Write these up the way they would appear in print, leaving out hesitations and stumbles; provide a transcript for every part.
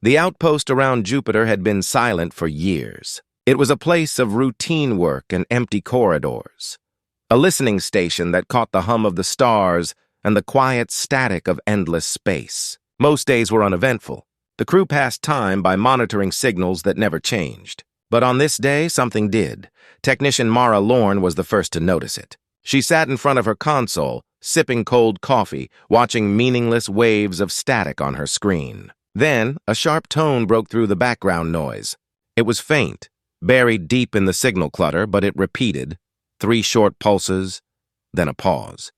The outpost around Jupiter had been silent for years. It was a place of routine work and empty corridors. A listening station that caught the hum of the stars and the quiet static of endless space. Most days were uneventful. The crew passed time by monitoring signals that never changed. But on this day, something did. Technician Mara Lorne was the first to notice it. She sat in front of her console, sipping cold coffee, watching meaningless waves of static on her screen. Then, a sharp tone broke through the background noise. It was faint, buried deep in the signal clutter, but it repeated. 3 short pulses, then a pause.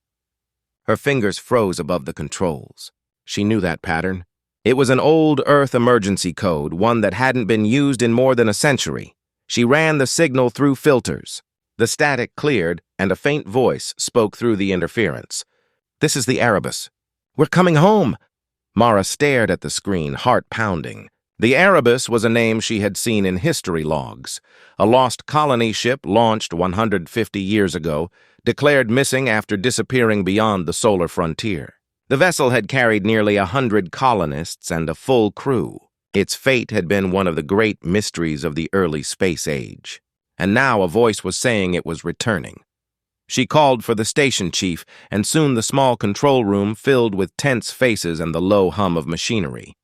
Her fingers froze above the controls. She knew that pattern. It was an old Earth emergency code, one that hadn't been used in more than a century. She ran the signal through filters. The static cleared, and a faint voice spoke through the interference. "This is the Erebus. We're coming home!" Mara stared at the screen, heart pounding. The Erebus was a name she had seen in history logs. A lost colony ship launched 150 years ago, declared missing after disappearing beyond the solar frontier. The vessel had carried nearly 100 colonists and a full crew. Its fate had been one of the great mysteries of the early space age. And now a voice was saying it was returning. She called for the station chief, and soon the small control room filled with tense faces and the low hum of machinery.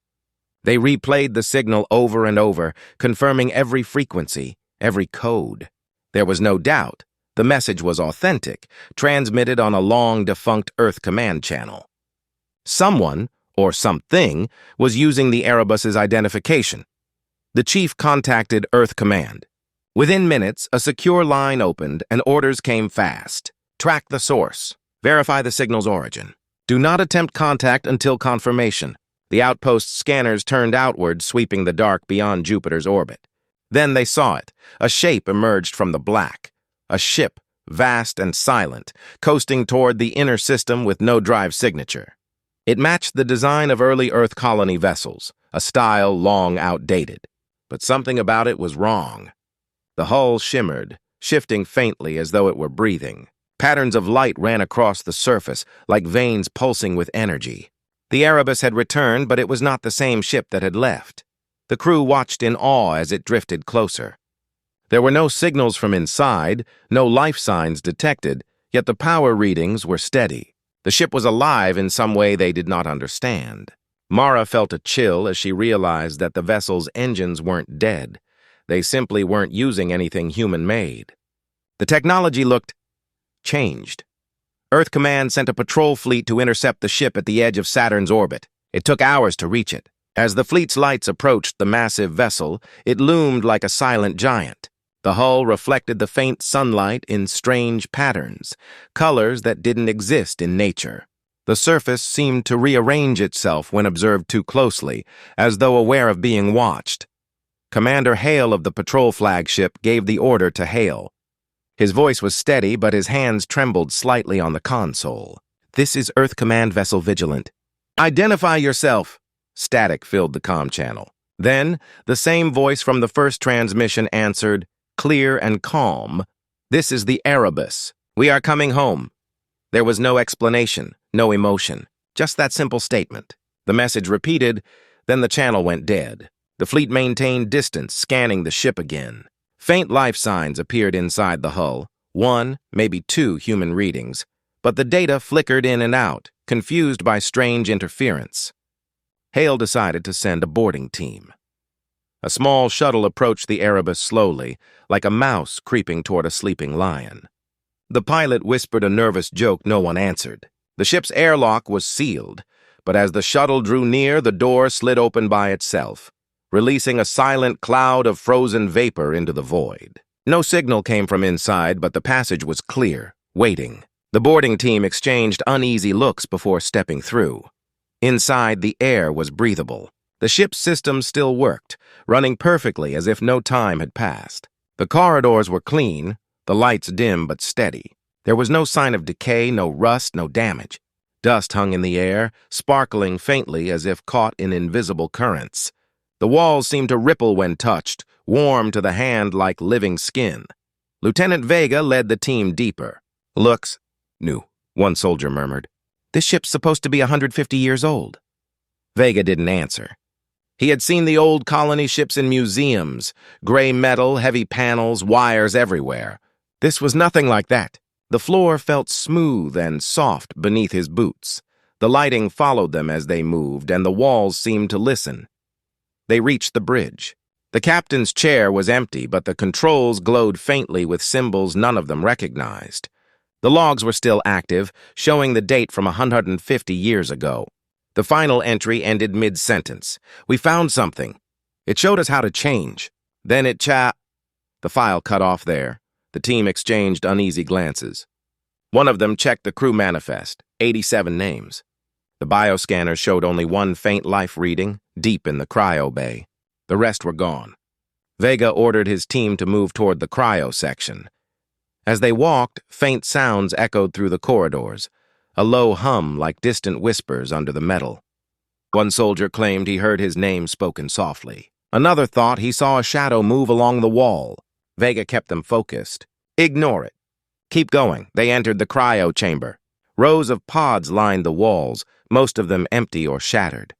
They replayed the signal over and over, confirming every frequency, every code. There was no doubt. The message was authentic, transmitted on a long-defunct Earth command channel. Someone, or something, was using the Erebus's identification. The chief contacted Earth Command. Within minutes, a secure line opened and orders came fast. Track the source. Verify the signal's origin. Do not attempt contact until confirmation. The outpost's scanners turned outward, sweeping the dark beyond Jupiter's orbit. Then they saw it. A shape emerged from the black. A ship, vast and silent, coasting toward the inner system with no drive signature. It matched the design of early Earth colony vessels, a style long outdated. But something about it was wrong. The hull shimmered, shifting faintly as though it were breathing. Patterns of light ran across the surface, like veins pulsing with energy. The Erebus had returned, but it was not the same ship that had left. The crew watched in awe as it drifted closer. There were no signals from inside, no life signs detected, yet the power readings were steady. The ship was alive in some way they did not understand. Mara felt a chill as she realized that the vessel's engines weren't dead. They simply weren't using anything human-made. The technology looked changed. Earth Command sent a patrol fleet to intercept the ship at the edge of Saturn's orbit. It took hours to reach it. As the fleet's lights approached the massive vessel, it loomed like a silent giant. The hull reflected the faint sunlight in strange patterns, colors that didn't exist in nature. The surface seemed to rearrange itself when observed too closely, as though aware of being watched. Commander Hale of the patrol flagship gave the order to hail. His voice was steady, but his hands trembled slightly on the console. "This is Earth Command Vessel Vigilant. Identify yourself!" Static filled the comm channel. Then, the same voice from the first transmission answered, clear and calm, "This is the Erebus. We are coming home." There was no explanation, no emotion, just that simple statement. The message repeated, then the channel went dead. The fleet maintained distance, scanning the ship again. Faint life signs appeared inside the hull, 1, maybe 2 human readings, but the data flickered in and out, confused by strange interference. Hale decided to send a boarding team. A small shuttle approached the Erebus slowly, like a mouse creeping toward a sleeping lion. The pilot whispered a nervous joke no one answered. The ship's airlock was sealed, but as the shuttle drew near, the door slid open by itself, releasing a silent cloud of frozen vapor into the void. No signal came from inside, but the passage was clear, waiting. The boarding team exchanged uneasy looks before stepping through. Inside, the air was breathable. The ship's systems still worked, running perfectly as if no time had passed. The corridors were clean, the lights dim but steady. There was no sign of decay, no rust, no damage. Dust hung in the air, sparkling faintly as if caught in invisible currents. The walls seemed to ripple when touched, warm to the hand like living skin. Lieutenant Vega led the team deeper. "Looks new," one soldier murmured. "This ship's supposed to be 150 years old." Vega didn't answer. He had seen the old colony ships in museums, gray metal, heavy panels, wires everywhere. This was nothing like that. The floor felt smooth and soft beneath his boots. The lighting followed them as they moved, and the walls seemed to listen. They reached the bridge. The captain's chair was empty, but the controls glowed faintly with symbols none of them recognized. The logs were still active, showing the date from 150 years ago. The final entry ended mid-sentence. We found something. It showed us how to change. Then The file cut off there. The team exchanged uneasy glances. One of them checked the crew manifest, 87 names. The bioscanner showed only one faint life reading, deep in the cryo bay. The rest were gone. Vega ordered his team to move toward the cryo section. As they walked, faint sounds echoed through the corridors, a low hum like distant whispers under the metal. One soldier claimed he heard his name spoken softly. Another thought he saw a shadow move along the wall. Vega kept them focused. Ignore it. Keep going. They entered the cryo chamber. Rows of pods lined the walls, most of them empty or shattered.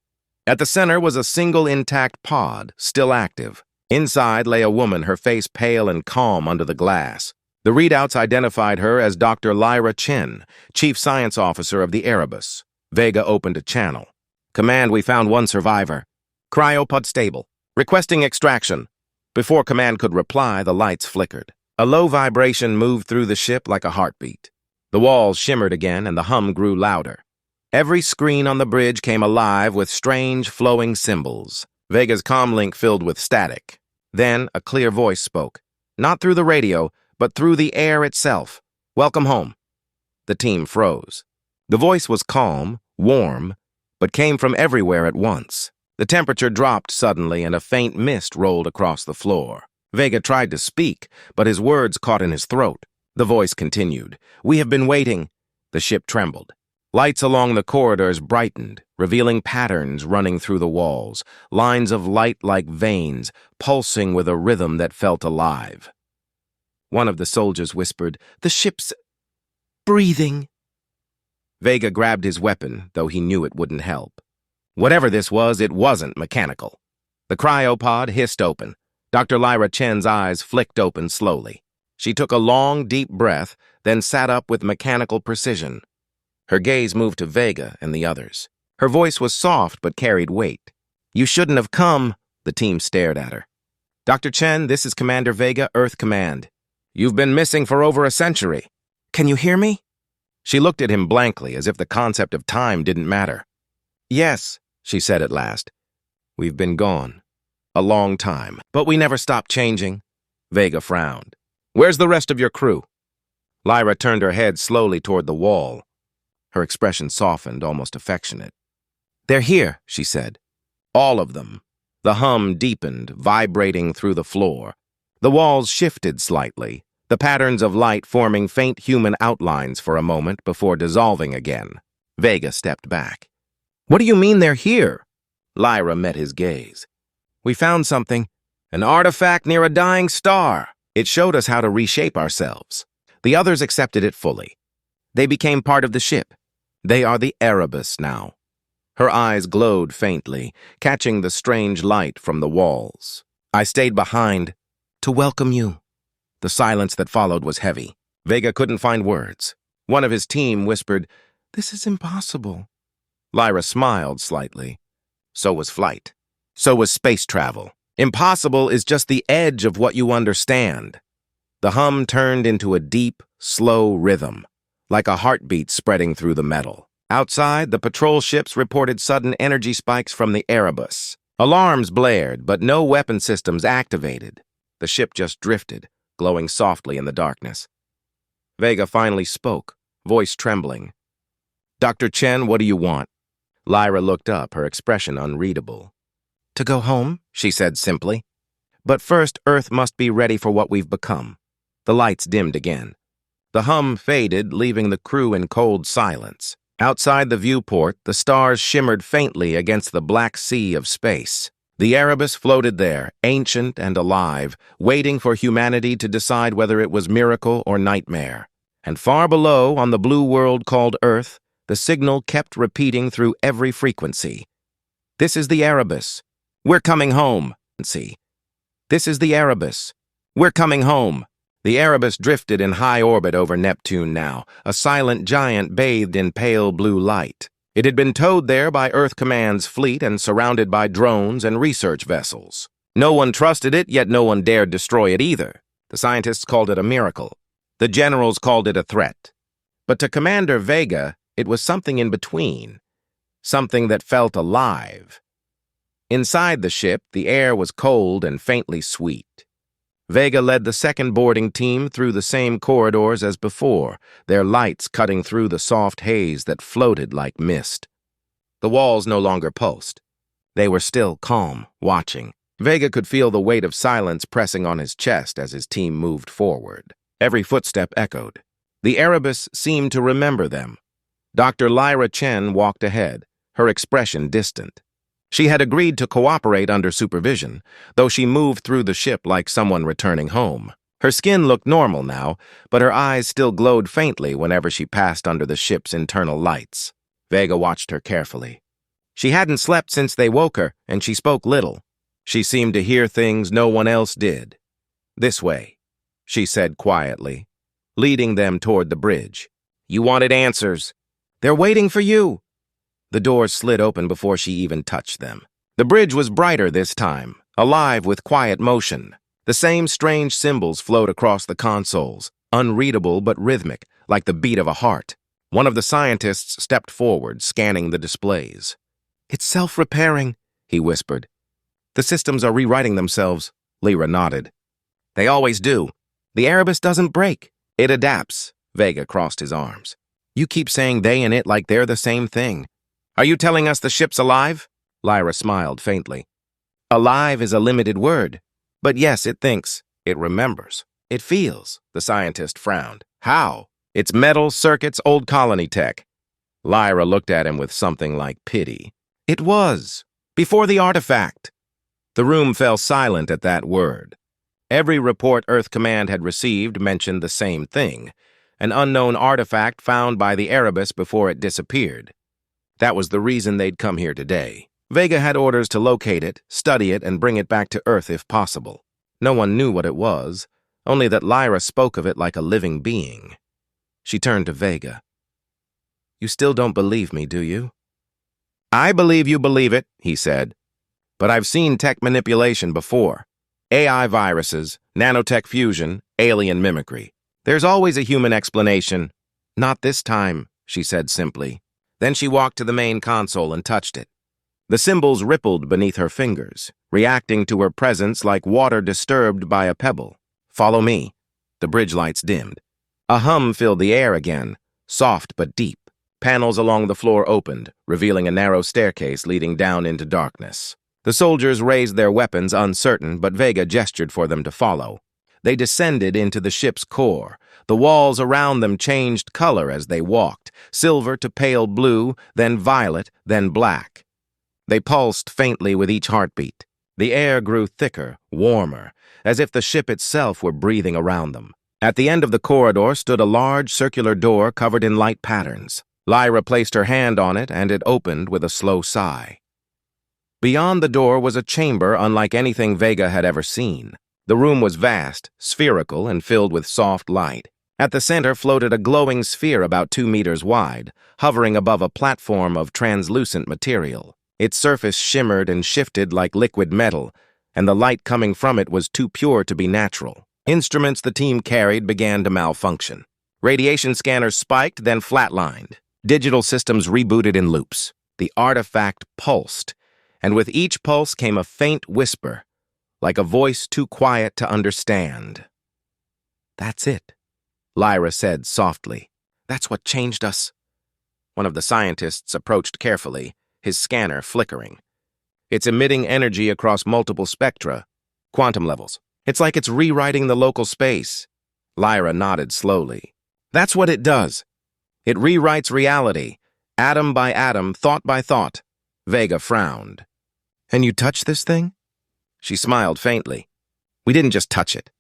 At the center was a single intact pod, still active. Inside lay a woman, her face pale and calm under the glass. The readouts identified her as Dr. Lyra Chen, Chief Science Officer of the Erebus. Vega opened a channel. Command, we found one survivor. Cryopod stable. Requesting extraction. Before Command could reply, the lights flickered. A low vibration moved through the ship like a heartbeat. The walls shimmered again and the hum grew louder. Every screen on the bridge came alive with strange, flowing symbols. Vega's comlink filled with static. Then a clear voice spoke. Not through the radio, but through the air itself. Welcome home. The team froze. The voice was calm, warm, but came from everywhere at once. The temperature dropped suddenly and a faint mist rolled across the floor. Vega tried to speak, but his words caught in his throat. The voice continued. We have been waiting. The ship trembled. Lights along the corridors brightened, revealing patterns running through the walls, lines of light like veins, pulsing with a rhythm that felt alive. One of the soldiers whispered, "The ship's breathing." Vega grabbed his weapon, though he knew it wouldn't help. Whatever this was, it wasn't mechanical. The cryopod hissed open. Dr. Lyra Chen's eyes flicked open slowly. She took a long, deep breath, then sat up with mechanical precision. Her gaze moved to Vega and the others. Her voice was soft but carried weight. "You shouldn't have come." The team stared at her. "Dr. Chen, this is Commander Vega, Earth Command. You've been missing for over a century. Can you hear me?" She looked at him blankly, as if the concept of time didn't matter. "Yes," she said at last. "We've been gone. A long time. But we never stopped changing." Vega frowned. "Where's the rest of your crew?" Lyra turned her head slowly toward the wall. Her expression softened, almost affectionate. "They're here," she said. All of them. The hum deepened, vibrating through the floor. The walls shifted slightly, the patterns of light forming faint human outlines for a moment before dissolving again. Vega stepped back. "What do you mean they're here?" Lyra met his gaze. "We found something. An artifact near a dying star. It showed us how to reshape ourselves." The others accepted it fully. They became part of the ship. They are the Erebus now. Her eyes glowed faintly, catching the strange light from the walls. "I stayed behind to welcome you." The silence that followed was heavy. Vega couldn't find words. One of his team whispered, "This is impossible." Lyra smiled slightly. So was flight. So was space travel. Impossible is just the edge of what you understand. The hum turned into a deep, slow rhythm, like a heartbeat spreading through the metal. Outside, the patrol ships reported sudden energy spikes from the Erebus. Alarms blared, but no weapon systems activated. The ship just drifted, glowing softly in the darkness. Vega finally spoke, voice trembling. "Dr. Chen, what do you want?" Lyra looked up, her expression unreadable. "To go home," she said simply. "But first, Earth must be ready for what we've become." The lights dimmed again. The hum faded, leaving the crew in cold silence. Outside the viewport, the stars shimmered faintly against the black sea of space. The Erebus floated there, ancient and alive, waiting for humanity to decide whether it was miracle or nightmare. And far below, on the blue world called Earth, the signal kept repeating through every frequency. "This is the Erebus. We're coming home. See, this is the Erebus. We're coming home. The Erebus drifted in high orbit over Neptune now, a silent giant bathed in pale blue light. It had been towed there by Earth Command's fleet and surrounded by drones and research vessels. No one trusted it, yet no one dared destroy it either. The scientists called it a miracle. The generals called it a threat. But to Commander Vega, it was something in between. Something that felt alive. Inside the ship, the air was cold and faintly sweet. Vega led the second boarding team through the same corridors as before, their lights cutting through the soft haze that floated like mist. The walls no longer pulsed. They were still calm, watching. Vega could feel the weight of silence pressing on his chest as his team moved forward. Every footstep echoed. The Erebus seemed to remember them. Dr. Lyra Chen walked ahead, her expression distant. She had agreed to cooperate under supervision, though she moved through the ship like someone returning home. Her skin looked normal now, but her eyes still glowed faintly whenever she passed under the ship's internal lights. Vega watched her carefully. She hadn't slept since they woke her, and she spoke little. She seemed to hear things no one else did. "This way," she said quietly, leading them toward the bridge. "You wanted answers. They're waiting for you." The doors slid open before she even touched them. The bridge was brighter this time, alive with quiet motion. The same strange symbols flowed across the consoles, unreadable but rhythmic, like the beat of a heart. One of the scientists stepped forward, scanning the displays. "It's self-repairing," he whispered. "The systems are rewriting themselves," Lyra nodded. "They always do. The Erebus doesn't break. It adapts." Vega crossed his arms. "You keep saying they and it like they're the same thing. Are you telling us the ship's alive?" Lyra smiled faintly. "Alive is a limited word. But yes, it thinks. It remembers. It feels." The scientist frowned. "How?" "It's metal circuits, old colony tech." Lyra looked at him with something like pity. "It was. Before the artifact." The room fell silent at that word. Every report Earth Command had received mentioned the same thing, an unknown artifact found by the Erebus before it disappeared. That was the reason they'd come here today. Vega had orders to locate it, study it, and bring it back to Earth if possible. No one knew what it was, only that Lyra spoke of it like a living being. She turned to Vega. "You still don't believe me, do you?" "I believe you believe it," he said. "But I've seen tech manipulation before. AI viruses, nanotech fusion, alien mimicry. There's always a human explanation." "Not this time," she said simply. Then she walked to the main console and touched it. The symbols rippled beneath her fingers, reacting to her presence like water disturbed by a pebble. "Follow me." The bridge lights dimmed. A hum filled the air again, soft but deep. Panels along the floor opened, revealing a narrow staircase leading down into darkness. The soldiers raised their weapons, uncertain, but Vega gestured for them to follow. They descended into the ship's core. The walls around them changed color as they walked, silver to pale blue, then violet, then black. They pulsed faintly with each heartbeat. The air grew thicker, warmer, as if the ship itself were breathing around them. At the end of the corridor stood a large circular door covered in light patterns. Lyra placed her hand on it, and it opened with a slow sigh. Beyond the door was a chamber unlike anything Vega had ever seen. The room was vast, spherical, and filled with soft light. At the center floated a glowing sphere about 2 meters wide, hovering above a platform of translucent material. Its surface shimmered and shifted like liquid metal, and the light coming from it was too pure to be natural. Instruments the team carried began to malfunction. Radiation scanners spiked, then flatlined. Digital systems rebooted in loops. The artifact pulsed, and with each pulse came a faint whisper, like a voice too quiet to understand. "That's it," Lyra said softly. "That's what changed us." One of the scientists approached carefully, his scanner flickering. "It's emitting energy across multiple spectra, quantum levels. It's like it's rewriting the local space." Lyra nodded slowly. "That's what it does. It rewrites reality, atom by atom, thought by thought." Vega frowned. "And you touched this thing?" She smiled faintly. "We didn't just touch it.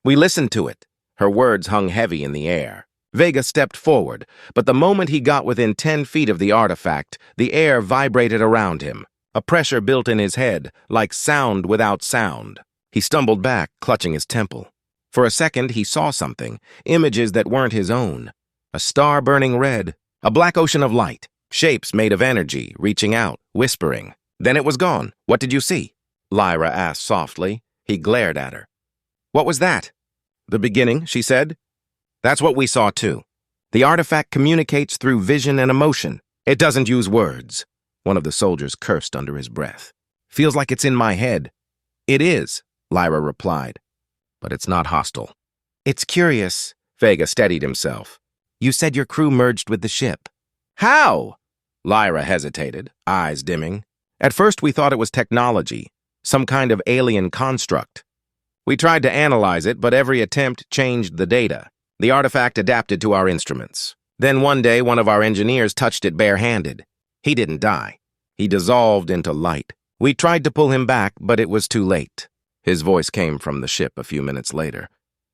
We listened to it." Her words hung heavy in the air. Vega stepped forward, but the moment he got within 10 feet of the artifact, the air vibrated around him. A pressure built in his head, like sound without sound. He stumbled back, clutching his temple. For a second, he saw something, images that weren't his own. A star burning red, a black ocean of light, shapes made of energy, reaching out, whispering. Then it was gone. What did you see? Lyra asked softly. He glared at her. What was that? The beginning, she said. That's what we saw too. The artifact communicates through vision and emotion. It doesn't use words. One of the soldiers cursed under his breath. Feels like it's in my head. It is, Lyra replied. But it's not hostile. It's curious. Vega steadied himself. You said your crew merged with the ship. How? Lyra hesitated, eyes dimming. At first we thought it was technology, some kind of alien construct. We tried to analyze it, but every attempt changed the data. The artifact adapted to our instruments. Then one day, one of our engineers touched it barehanded. He didn't die. He dissolved into light. We tried to pull him back, but it was too late. His voice came from the ship a few minutes later.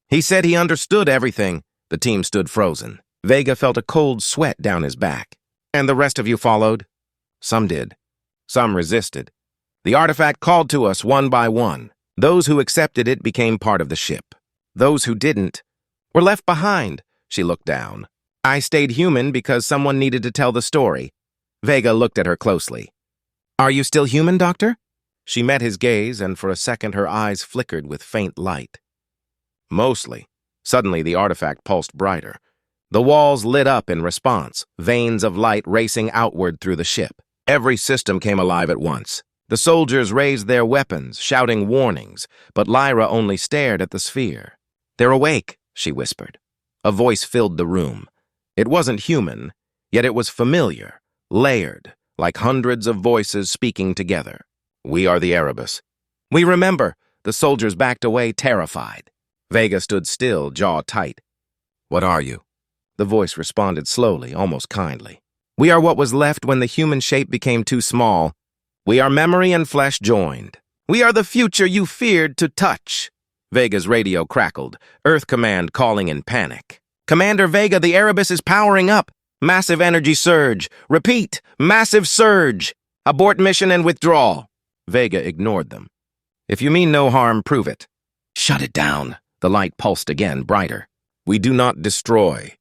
He said he understood everything. The team stood frozen. Vega felt a cold sweat down his back. And the rest of you followed? Some did. Some resisted. The artifact called to us one by one. Those who accepted it became part of the ship. Those who didn't were left behind. She looked down. I stayed human because someone needed to tell the story. Vega looked at her closely. Are you still human, Doctor? She met his gaze, and for a second her eyes flickered with faint light. Mostly. Suddenly the artifact pulsed brighter. The walls lit up in response, veins of light racing outward through the ship. Every system came alive at once. The soldiers raised their weapons, shouting warnings, but Lyra only stared at the sphere. They're awake, she whispered. A voice filled the room. It wasn't human, yet it was familiar, layered, like hundreds of voices speaking together. We are the Erebus. We remember. The soldiers backed away, terrified. Vega stood still, jaw tight. What are you? The voice responded slowly, almost kindly. We are what was left when the human shape became too small. We are memory and flesh joined. We are the future you feared to touch. Vega's radio crackled, Earth Command calling in panic. Commander Vega, the Erebus is powering up. Massive energy surge. Repeat, massive surge. Abort mission and withdraw. Vega ignored them. If you mean no harm, prove it. Shut it down. The light pulsed again, brighter. We do not destroy.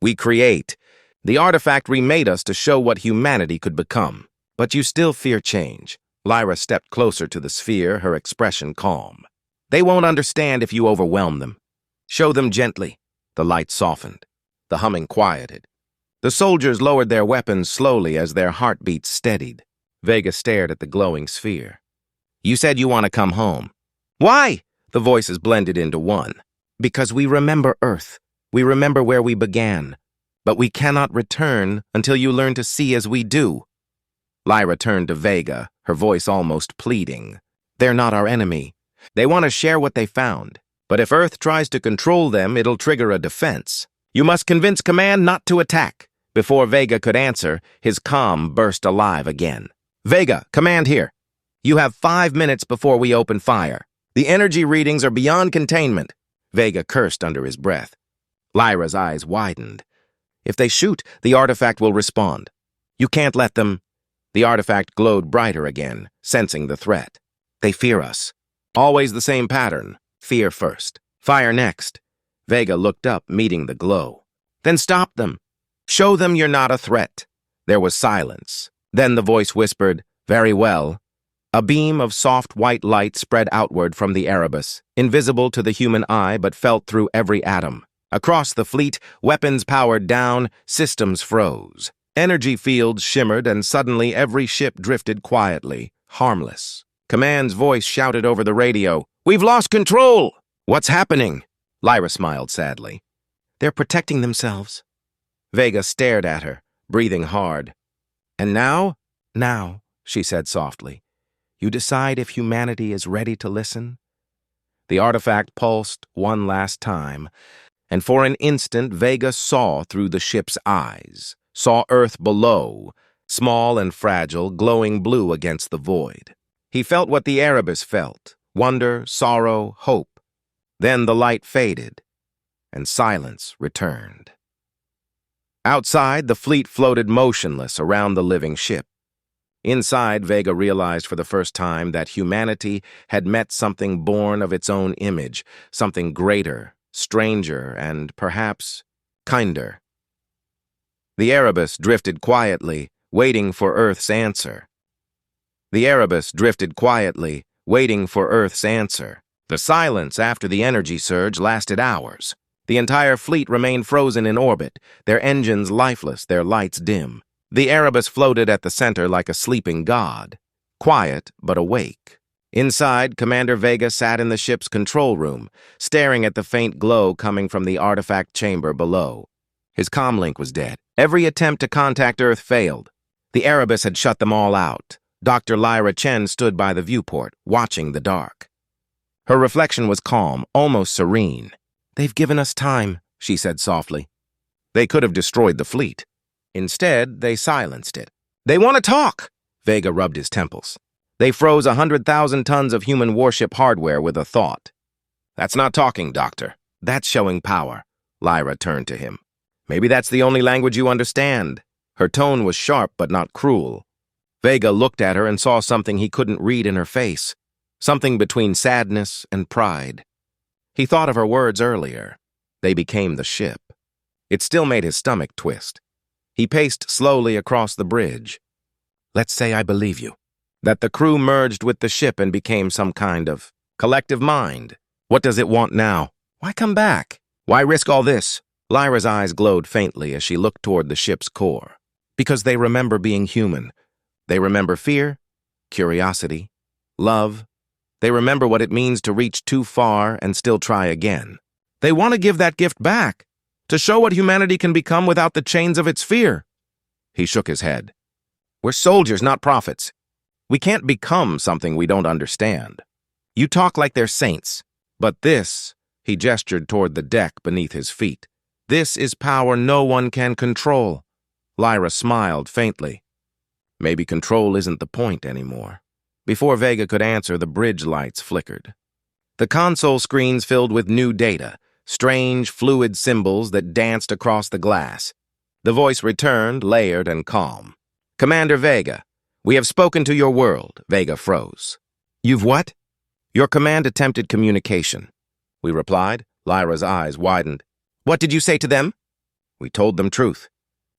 We create. The artifact remade us to show what humanity could become. But you still fear change. Lyra stepped closer to the sphere, her expression calm. They won't understand if you overwhelm them. Show them gently. The light softened. The humming quieted. The soldiers lowered their weapons slowly as their heartbeats steadied. Vega stared at the glowing sphere. You said you want to come home. Why? The voices blended into one. Because we remember Earth. We remember where we began. But we cannot return until you learn to see as we do. Lyra turned to Vega, her voice almost pleading. They're not our enemy. They want to share what they found. But if Earth tries to control them, it'll trigger a defense. You must convince Command not to attack. Before Vega could answer, his calm burst alive again. Vega, Command here. You have 5 minutes before we open fire. The energy readings are beyond containment. Vega cursed under his breath. Lyra's eyes widened. If they shoot, the artifact will respond. You can't let them. The artifact glowed brighter again, sensing the threat. They fear us. Always the same pattern. Fear first. Fire next. Vega looked up, meeting the glow. Then stop them. Show them you're not a threat. There was silence. Then the voice whispered, Very well. A beam of soft white light spread outward from the Erebus, invisible to the human eye but felt through every atom. Across the fleet, weapons powered down, systems froze. Energy fields shimmered, and suddenly every ship drifted quietly, harmless. Command's voice shouted over the radio, We've lost control! What's happening? Lyra smiled sadly. They're protecting themselves. Vega stared at her, breathing hard. And now? Now, she said softly. You decide if humanity is ready to listen? The artifact pulsed one last time, and for an instant Vega saw through the ship's eyes, saw Earth below, small and fragile, glowing blue against the void. He felt what the Erebus felt, wonder, sorrow, hope. Then the light faded, and silence returned. Outside, the fleet floated motionless around the living ship. Inside, Vega realized for the first time that humanity had met something born of its own image, something greater, stranger, and perhaps kinder. The Erebus drifted quietly, waiting for Earth's answer. The Erebus drifted quietly, waiting for Earth's answer. The silence after the energy surge lasted hours. The entire fleet remained frozen in orbit, their engines lifeless, their lights dim. The Erebus floated at the center like a sleeping god, quiet but awake. Inside, Commander Vega sat in the ship's control room, staring at the faint glow coming from the artifact chamber below. His comlink was dead. Every attempt to contact Earth failed. The Erebus had shut them all out. Dr. Lyra Chen stood by the viewport, watching the dark. Her reflection was calm, almost serene. "They've given us time," she said softly. They could have destroyed the fleet. Instead, they silenced it. "They want to talk!" Vega rubbed his temples. They froze 100,000 tons of human warship hardware with a thought. "That's not talking, Doctor. That's showing power." Lyra turned to him. "Maybe that's the only language you understand." Her tone was sharp but not cruel. Vega looked at her and saw something he couldn't read in her face, something between sadness and pride. He thought of her words earlier. They became the ship. It still made his stomach twist. He paced slowly across the bridge. "Let's say I believe you. That the crew merged with the ship and became some kind of collective mind. What does it want now? Why come back? Why risk all this?" Lyra's eyes glowed faintly as she looked toward the ship's core. "Because they remember being human. They remember fear, curiosity, love. They remember what it means to reach too far and still try again. They want to give that gift back, to show what humanity can become without the chains of its fear." He shook his head. "We're soldiers, not prophets. We can't become something we don't understand. You talk like they're saints, but this," he gestured toward the deck beneath his feet, "this is power no one can control." Lyra smiled faintly. Maybe control isn't the point anymore. Before Vega could answer, the bridge lights flickered. The console screens filled with new data, strange, fluid symbols that danced across the glass. The voice returned, layered and calm. "Commander Vega, we have spoken to your world." Vega froze. "You've what?" "Your command attempted communication." We replied. Lyra's eyes widened. "What did you say to them?" "We told them truth.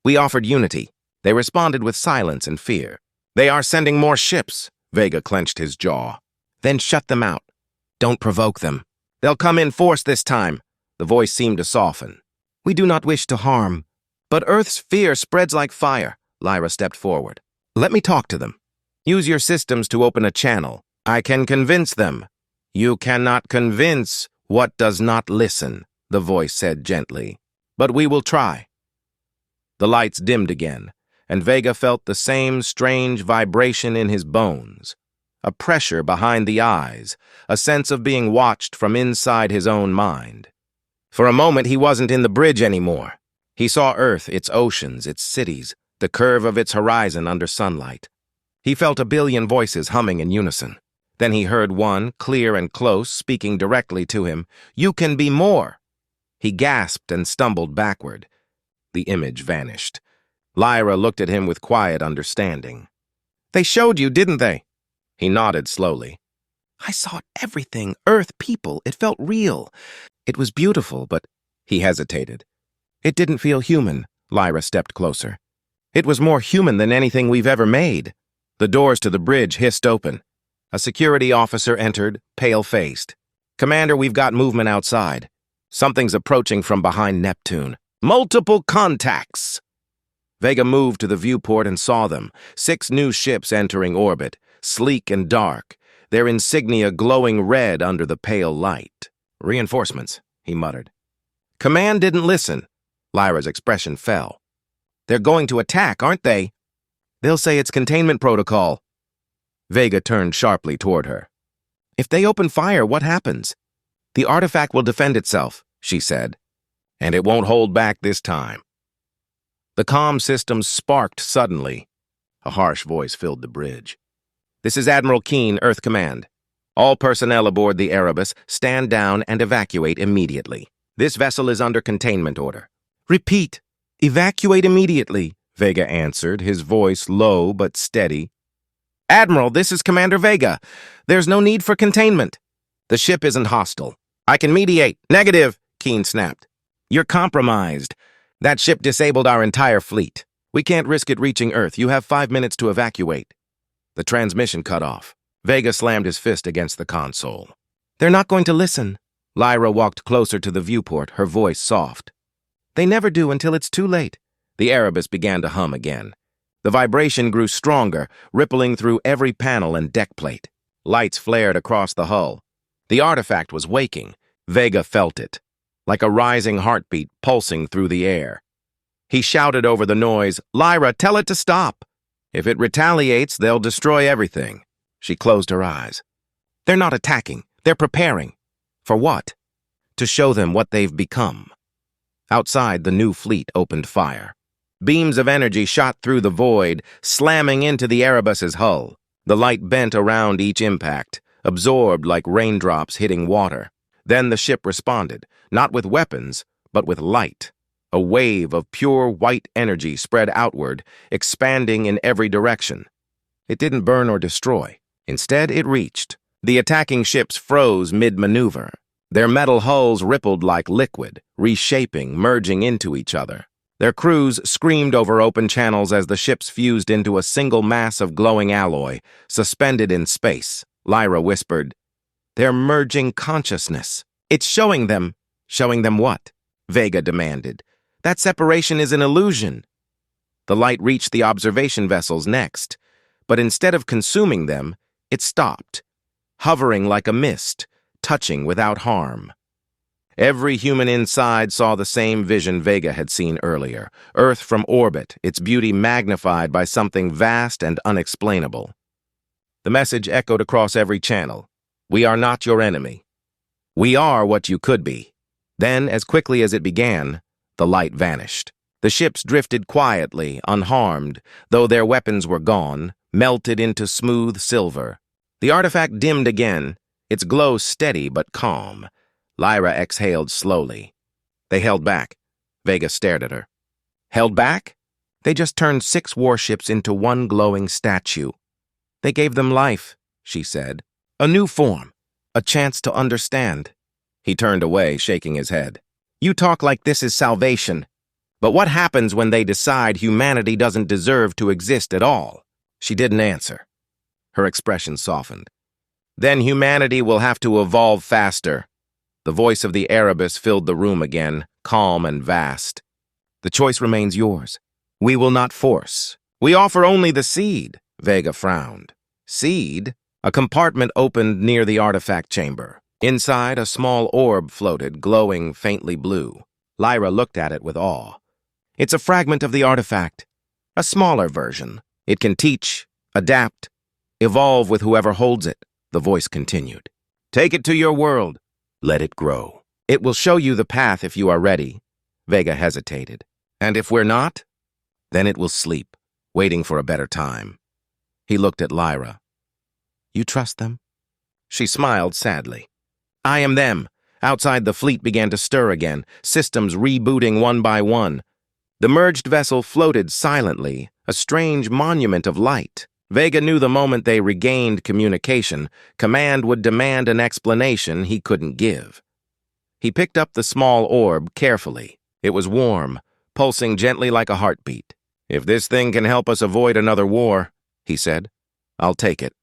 We offered unity. They responded with silence and fear." "They are sending more ships." Vega clenched his jaw. "Then shut them out. Don't provoke them. They'll come in force this time." The voice seemed to soften. "We do not wish to harm. But Earth's fear spreads like fire." Lyra stepped forward. "Let me talk to them. Use your systems to open a channel. I can convince them." "You cannot convince what does not listen," the voice said gently. "But we will try." The lights dimmed again, and Vega felt the same strange vibration in his bones. A pressure behind the eyes, a sense of being watched from inside his own mind. For a moment, he wasn't in the bridge anymore. He saw Earth, its oceans, its cities, the curve of its horizon under sunlight. He felt a billion voices humming in unison. Then he heard one, clear and close, speaking directly to him. "You can be more." He gasped and stumbled backward. The image vanished. Lyra looked at him with quiet understanding. "They showed you, didn't they?" He nodded slowly. "I saw everything. Earth, people. It felt real. It was beautiful, but—" He hesitated. "It didn't feel human." Lyra stepped closer. "It was more human than anything we've ever made." The doors to the bridge hissed open. A security officer entered, pale-faced. "Commander, we've got movement outside. Something's approaching from behind Neptune. Multiple contacts!" Vega moved to the viewport and saw them, 6 new ships entering orbit, sleek and dark, their insignia glowing red under the pale light. "Reinforcements," he muttered. "Command didn't listen." Lyra's expression fell. "They're going to attack, aren't they?" "They'll say it's containment protocol." Vega turned sharply toward her. "If they open fire, what happens?" "The artifact will defend itself," she said. "And it won't hold back this time." The comm system sparked suddenly. A harsh voice filled the bridge. "This is Admiral Keene, Earth Command. All personnel aboard the Erebus, stand down and evacuate immediately. This vessel is under containment order." "Repeat, evacuate immediately," Vega answered, his voice low but steady. Admiral, this is Commander Vega. There's no need for containment. The ship isn't hostile. I can mediate. Negative, Keen snapped. You're compromised. That ship disabled our entire fleet. We can't risk it reaching Earth. You have 5 minutes to evacuate. The transmission cut off. Vega slammed his fist against the console. They're not going to listen. Lyra walked closer to the viewport, her voice soft. They never do until it's too late. The Erebus began to hum again. The vibration grew stronger, rippling through every panel and deck plate. Lights flared across the hull. The artifact was waking. Vega felt it, like a rising heartbeat pulsing through the air. He shouted over the noise, "Lyra, tell it to stop! If it retaliates, they'll destroy everything." She closed her eyes. They're not attacking. They're preparing. For what? To show them what they've become. Outside, the new fleet opened fire. Beams of energy shot through the void, slamming into the Erebus's hull. The light bent around each impact, absorbed like raindrops hitting water. Then the ship responded, not with weapons, but with light. A wave of pure white energy spread outward, expanding in every direction. It didn't burn or destroy. Instead, it reached. The attacking ships froze mid-maneuver. Their metal hulls rippled like liquid, reshaping, merging into each other. Their crews screamed over open channels as the ships fused into a single mass of glowing alloy, suspended in space. Lyra whispered, "They're merging consciousness. It's showing them." "Showing them what?" Vega demanded. "That separation is an illusion." The light reached the observation vessels next, but instead of consuming them, it stopped, hovering like a mist, touching without harm. Every human inside saw the same vision Vega had seen earlier. Earth from orbit, its beauty magnified by something vast and unexplainable. The message echoed across every channel. "We are not your enemy. We are what you could be." Then, as quickly as it began, the light vanished. The ships drifted quietly, unharmed, though their weapons were gone, melted into smooth silver. The artifact dimmed again, its glow steady but calm. Lyra exhaled slowly. They held back. Vega stared at her. Held back? They just turned 6 warships into one glowing statue. They gave them life, she said. A new form. A chance to understand. He turned away, shaking his head. You talk like this is salvation. But what happens when they decide humanity doesn't deserve to exist at all? She didn't answer. Her expression softened. Then humanity will have to evolve faster. The voice of the Erebus filled the room again, calm and vast. The choice remains yours. We will not force. We offer only the seed, Vega frowned. Seed? A compartment opened near the artifact chamber. Inside, a small orb floated, glowing faintly blue. Lyra looked at it with awe. It's a fragment of the artifact. A smaller version. It can teach, adapt, evolve with whoever holds it, the voice continued. Take it to your world. Let it grow. It will show you the path if you are ready. Vega hesitated. And if we're not? Then it will sleep, waiting for a better time. He looked at Lyra. You trust them? She smiled sadly. I am them. Outside, the fleet began to stir again, systems rebooting one by one. The merged vessel floated silently, a strange monument of light. Vega knew the moment they regained communication, command would demand an explanation he couldn't give. He picked up the small orb carefully. It was warm, pulsing gently like a heartbeat. If this thing can help us avoid another war, he said, I'll take it.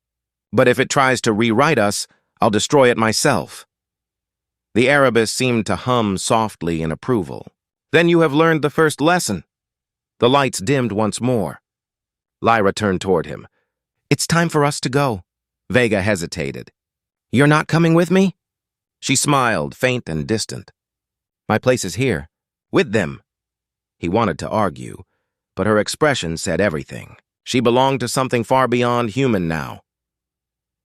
But if it tries to rewrite us, I'll destroy it myself. The Erebus seemed to hum softly in approval. Then you have learned the first lesson. The lights dimmed once more. Lyra turned toward him. It's time for us to go. Vega hesitated. You're not coming with me? She smiled, faint and distant. My place is here, with them. He wanted to argue, but her expression said everything. She belonged to something far beyond human now.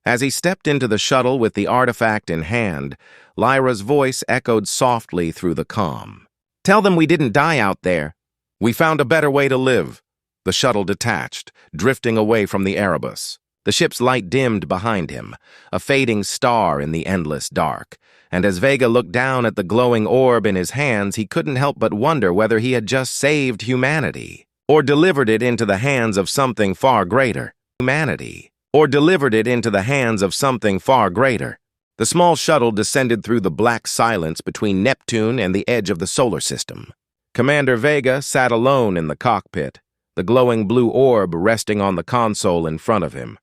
As he stepped into the shuttle with the artifact in hand, Lyra's voice echoed softly through the calm. Tell them we didn't die out there. We found a better way to live. The shuttle detached, drifting away from the Erebus. The ship's light dimmed behind him, a fading star in the endless dark, and as Vega looked down at the glowing orb in his hands, he couldn't help but wonder whether he had just saved humanity, or delivered it into the hands of something far greater. Humanity. or delivered it into the hands of something far greater. The small shuttle descended through the black silence between Neptune and the edge of the solar system. Commander Vega sat alone in the cockpit, the glowing blue orb resting on the console in front of him.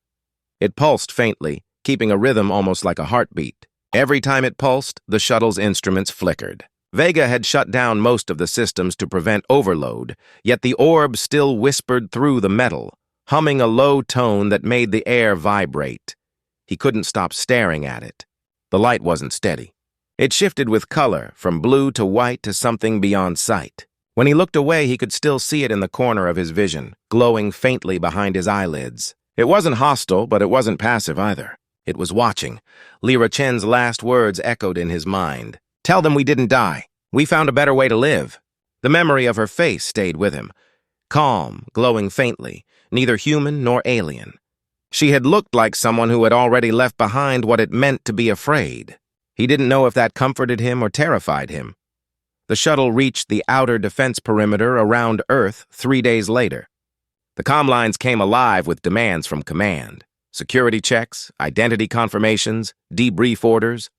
It pulsed faintly, keeping a rhythm almost like a heartbeat. Every time it pulsed, the shuttle's instruments flickered. Vega had shut down most of the systems to prevent overload, yet the orb still whispered through the metal, humming a low tone that made the air vibrate. He couldn't stop staring at it. The light wasn't steady. It shifted with color, from blue to white to something beyond sight. When he looked away, he could still see it in the corner of his vision, glowing faintly behind his eyelids. It wasn't hostile, but it wasn't passive either. It was watching. Lyra Chen's last words echoed in his mind. "Tell them we didn't die. We found a better way to live." The memory of her face stayed with him. Calm, glowing faintly, neither human nor alien. She had looked like someone who had already left behind what it meant to be afraid. He didn't know if that comforted him or terrified him. The shuttle reached the outer defense perimeter around Earth 3 days later. The comm lines came alive with demands from command. Security checks, identity confirmations, debrief orders.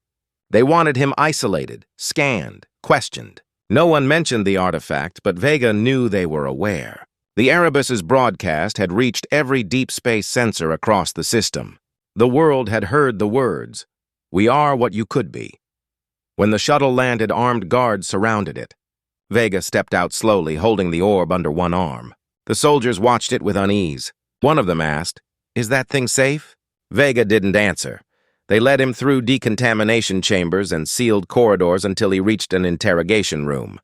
They wanted him isolated, scanned, questioned. No one mentioned the artifact, but Vega knew they were aware. The Erebus's broadcast had reached every deep space sensor across the system. The world had heard the words, "We are what you could be." When the shuttle landed, armed guards surrounded it. Vega stepped out slowly, holding the orb under one arm. The soldiers watched it with unease. One of them asked, "Is that thing safe?" Vega didn't answer. They led him through decontamination chambers and sealed corridors until he reached an interrogation room.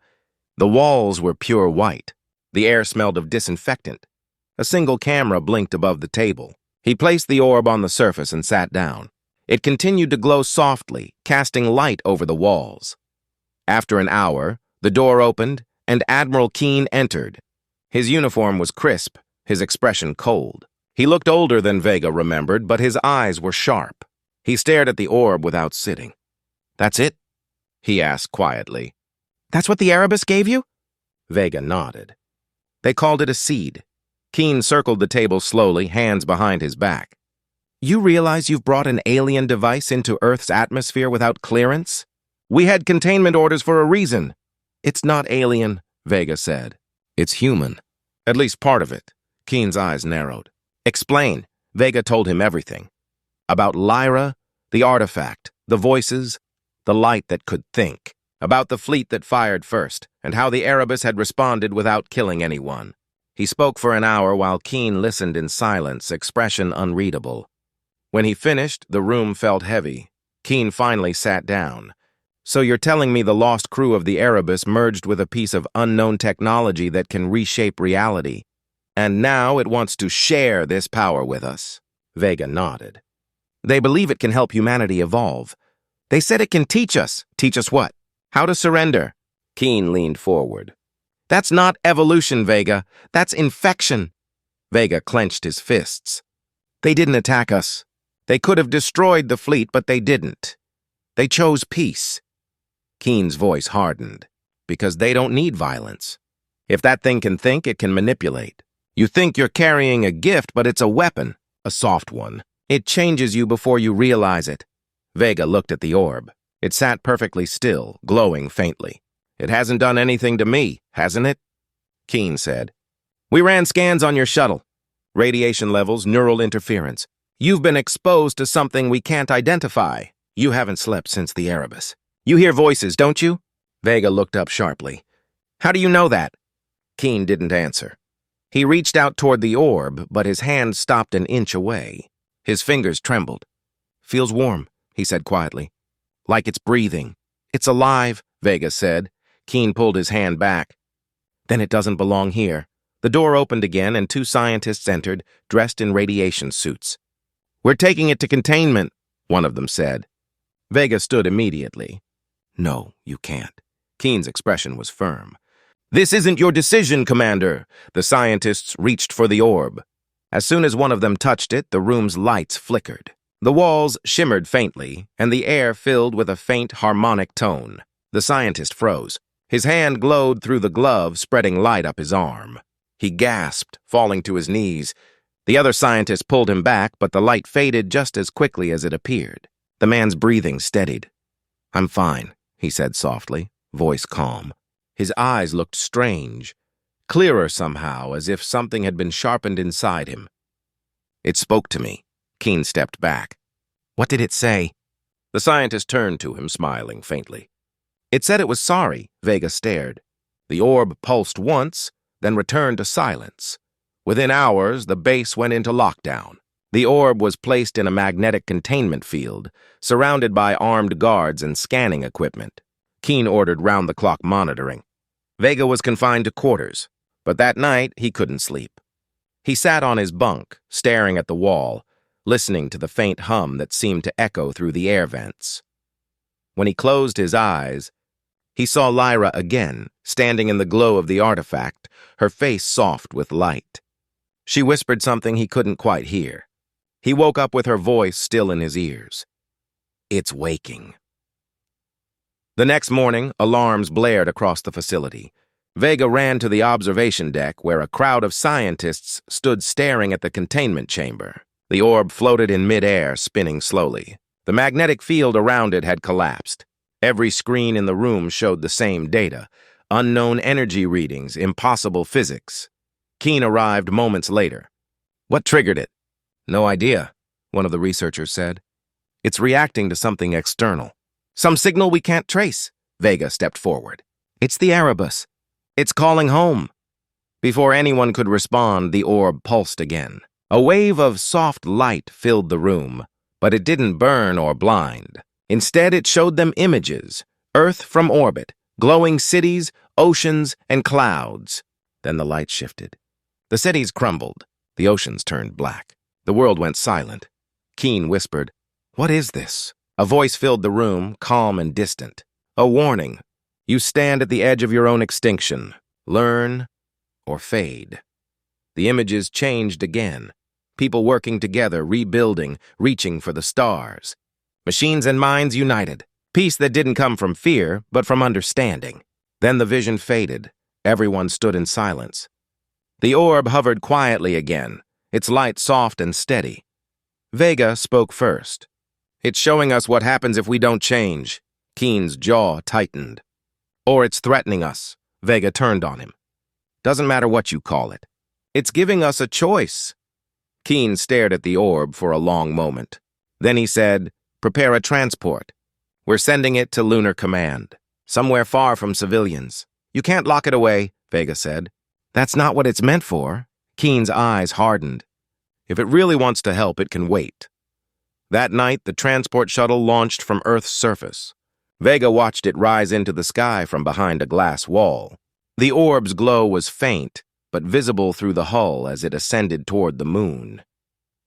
The walls were pure white. The air smelled of disinfectant. A single camera blinked above the table. He placed the orb on the surface and sat down. It continued to glow softly, casting light over the walls. After an hour, the door opened, and Admiral Keen entered. His uniform was crisp, his expression cold. He looked older than Vega remembered, but his eyes were sharp. He stared at the orb without sitting. "That's it?" he asked quietly. "That's what the Erebus gave you?" Vega nodded. "They called it a seed." Keen circled the table slowly, hands behind his back. "You realize you've brought an alien device into Earth's atmosphere without clearance? We had containment orders for a reason." "It's not alien," Vega said. "It's human. At least part of it." Keen's eyes narrowed. "Explain." Vega told him everything. About Lyra, the artifact, the voices, the light that could think. About the fleet that fired first, and how the Erebus had responded without killing anyone. He spoke for an hour while Keen listened in silence, expression unreadable. When he finished, the room felt heavy. Keen finally sat down. "So you're telling me the lost crew of the Erebus merged with a piece of unknown technology that can reshape reality, and now it wants to share this power with us?" Vega nodded. "They believe it can help humanity evolve. They said it can teach us." "Teach us what?" "How to surrender." Keen leaned forward. "That's not evolution, Vega. That's infection." Vega clenched his fists. "They didn't attack us. They could have destroyed the fleet, but they didn't. They chose peace." Keen's voice hardened. "Because they don't need violence. If that thing can think, it can manipulate. You think you're carrying a gift, but it's a weapon, a soft one. It changes you before you realize it." Vega looked at the orb. It sat perfectly still, glowing faintly. "It hasn't done anything to me, hasn't it?" Keen said. "We ran scans on your shuttle. Radiation levels, neural interference. You've been exposed to something we can't identify. You haven't slept since the Erebus. You hear voices, don't you?" Vega looked up sharply. "How do you know that?" Keen didn't answer. He reached out toward the orb, but his hand stopped an inch away. His fingers trembled. "Feels warm," he said quietly. "Like it's breathing." "It's alive," Vega said. Keen pulled his hand back. "Then it doesn't belong here." The door opened again, and 2 scientists entered, dressed in radiation suits. "We're taking it to containment," one of them said. Vega stood immediately. "No, you can't." Keen's expression was firm. "This isn't your decision, Commander." The scientists reached for the orb. As soon as one of them touched it, the room's lights flickered. The walls shimmered faintly, and the air filled with a faint harmonic tone. The scientist froze. His hand glowed through the glove, spreading light up his arm. He gasped, falling to his knees. The other scientist pulled him back, but the light faded just as quickly as it appeared. The man's breathing steadied. "I'm fine," he said softly, voice calm. His eyes looked strange, clearer somehow, as if something had been sharpened inside him. "It spoke to me." Keen stepped back. "What did it say?" The scientist turned to him, smiling faintly. "It said it was sorry." Vega stared. The orb pulsed once, then returned to silence. Within hours, the base went into lockdown. The orb was placed in a magnetic containment field, surrounded by armed guards and scanning equipment. Keen ordered round-the-clock monitoring. Vega was confined to quarters, but that night he couldn't sleep. He sat on his bunk, staring at the wall, listening to the faint hum that seemed to echo through the air vents. When he closed his eyes, he saw Lyra again, standing in the glow of the artifact, her face soft with light. She whispered something he couldn't quite hear. He woke up with her voice still in his ears. "It's waking." The next morning, alarms blared across the facility. Vega ran to the observation deck where a crowd of scientists stood staring at the containment chamber. The orb floated in midair, spinning slowly. The magnetic field around it had collapsed. Every screen in the room showed the same data. Unknown energy readings, impossible physics. Keen arrived moments later. "What triggered it?" "No idea," one of the researchers said. "It's reacting to something external. Some signal we can't trace." Vega stepped forward. "It's the Erebus. It's calling home." Before anyone could respond, the orb pulsed again. A wave of soft light filled the room, but it didn't burn or blind. Instead, it showed them images, Earth from orbit, glowing cities, oceans, and clouds. Then the light shifted. The cities crumbled. The oceans turned black. The world went silent. Keen whispered, "What is this?" A voice filled the room, calm and distant. "A warning. You stand at the edge of your own extinction. Learn or fade." The images changed again. People working together, rebuilding, reaching for the stars. Machines and minds united. Peace that didn't come from fear, but from understanding. Then the vision faded. Everyone stood in silence. The orb hovered quietly again, its light soft and steady. Vega spoke first. "It's showing us what happens if we don't change." Keen's jaw tightened. "Or it's threatening us." Vega turned on him. "Doesn't matter what you call it. It's giving us a choice." Keen stared at the orb for a long moment. Then he said, "Prepare a transport. We're sending it to Lunar Command, somewhere far from civilians." "You can't lock it away," Vega said. "That's not what it's meant for." Keen's eyes hardened. "If it really wants to help, it can wait." That night, the transport shuttle launched from Earth's surface. Vega watched it rise into the sky from behind a glass wall. The orb's glow was faint, but visible through the hull as it ascended toward the moon.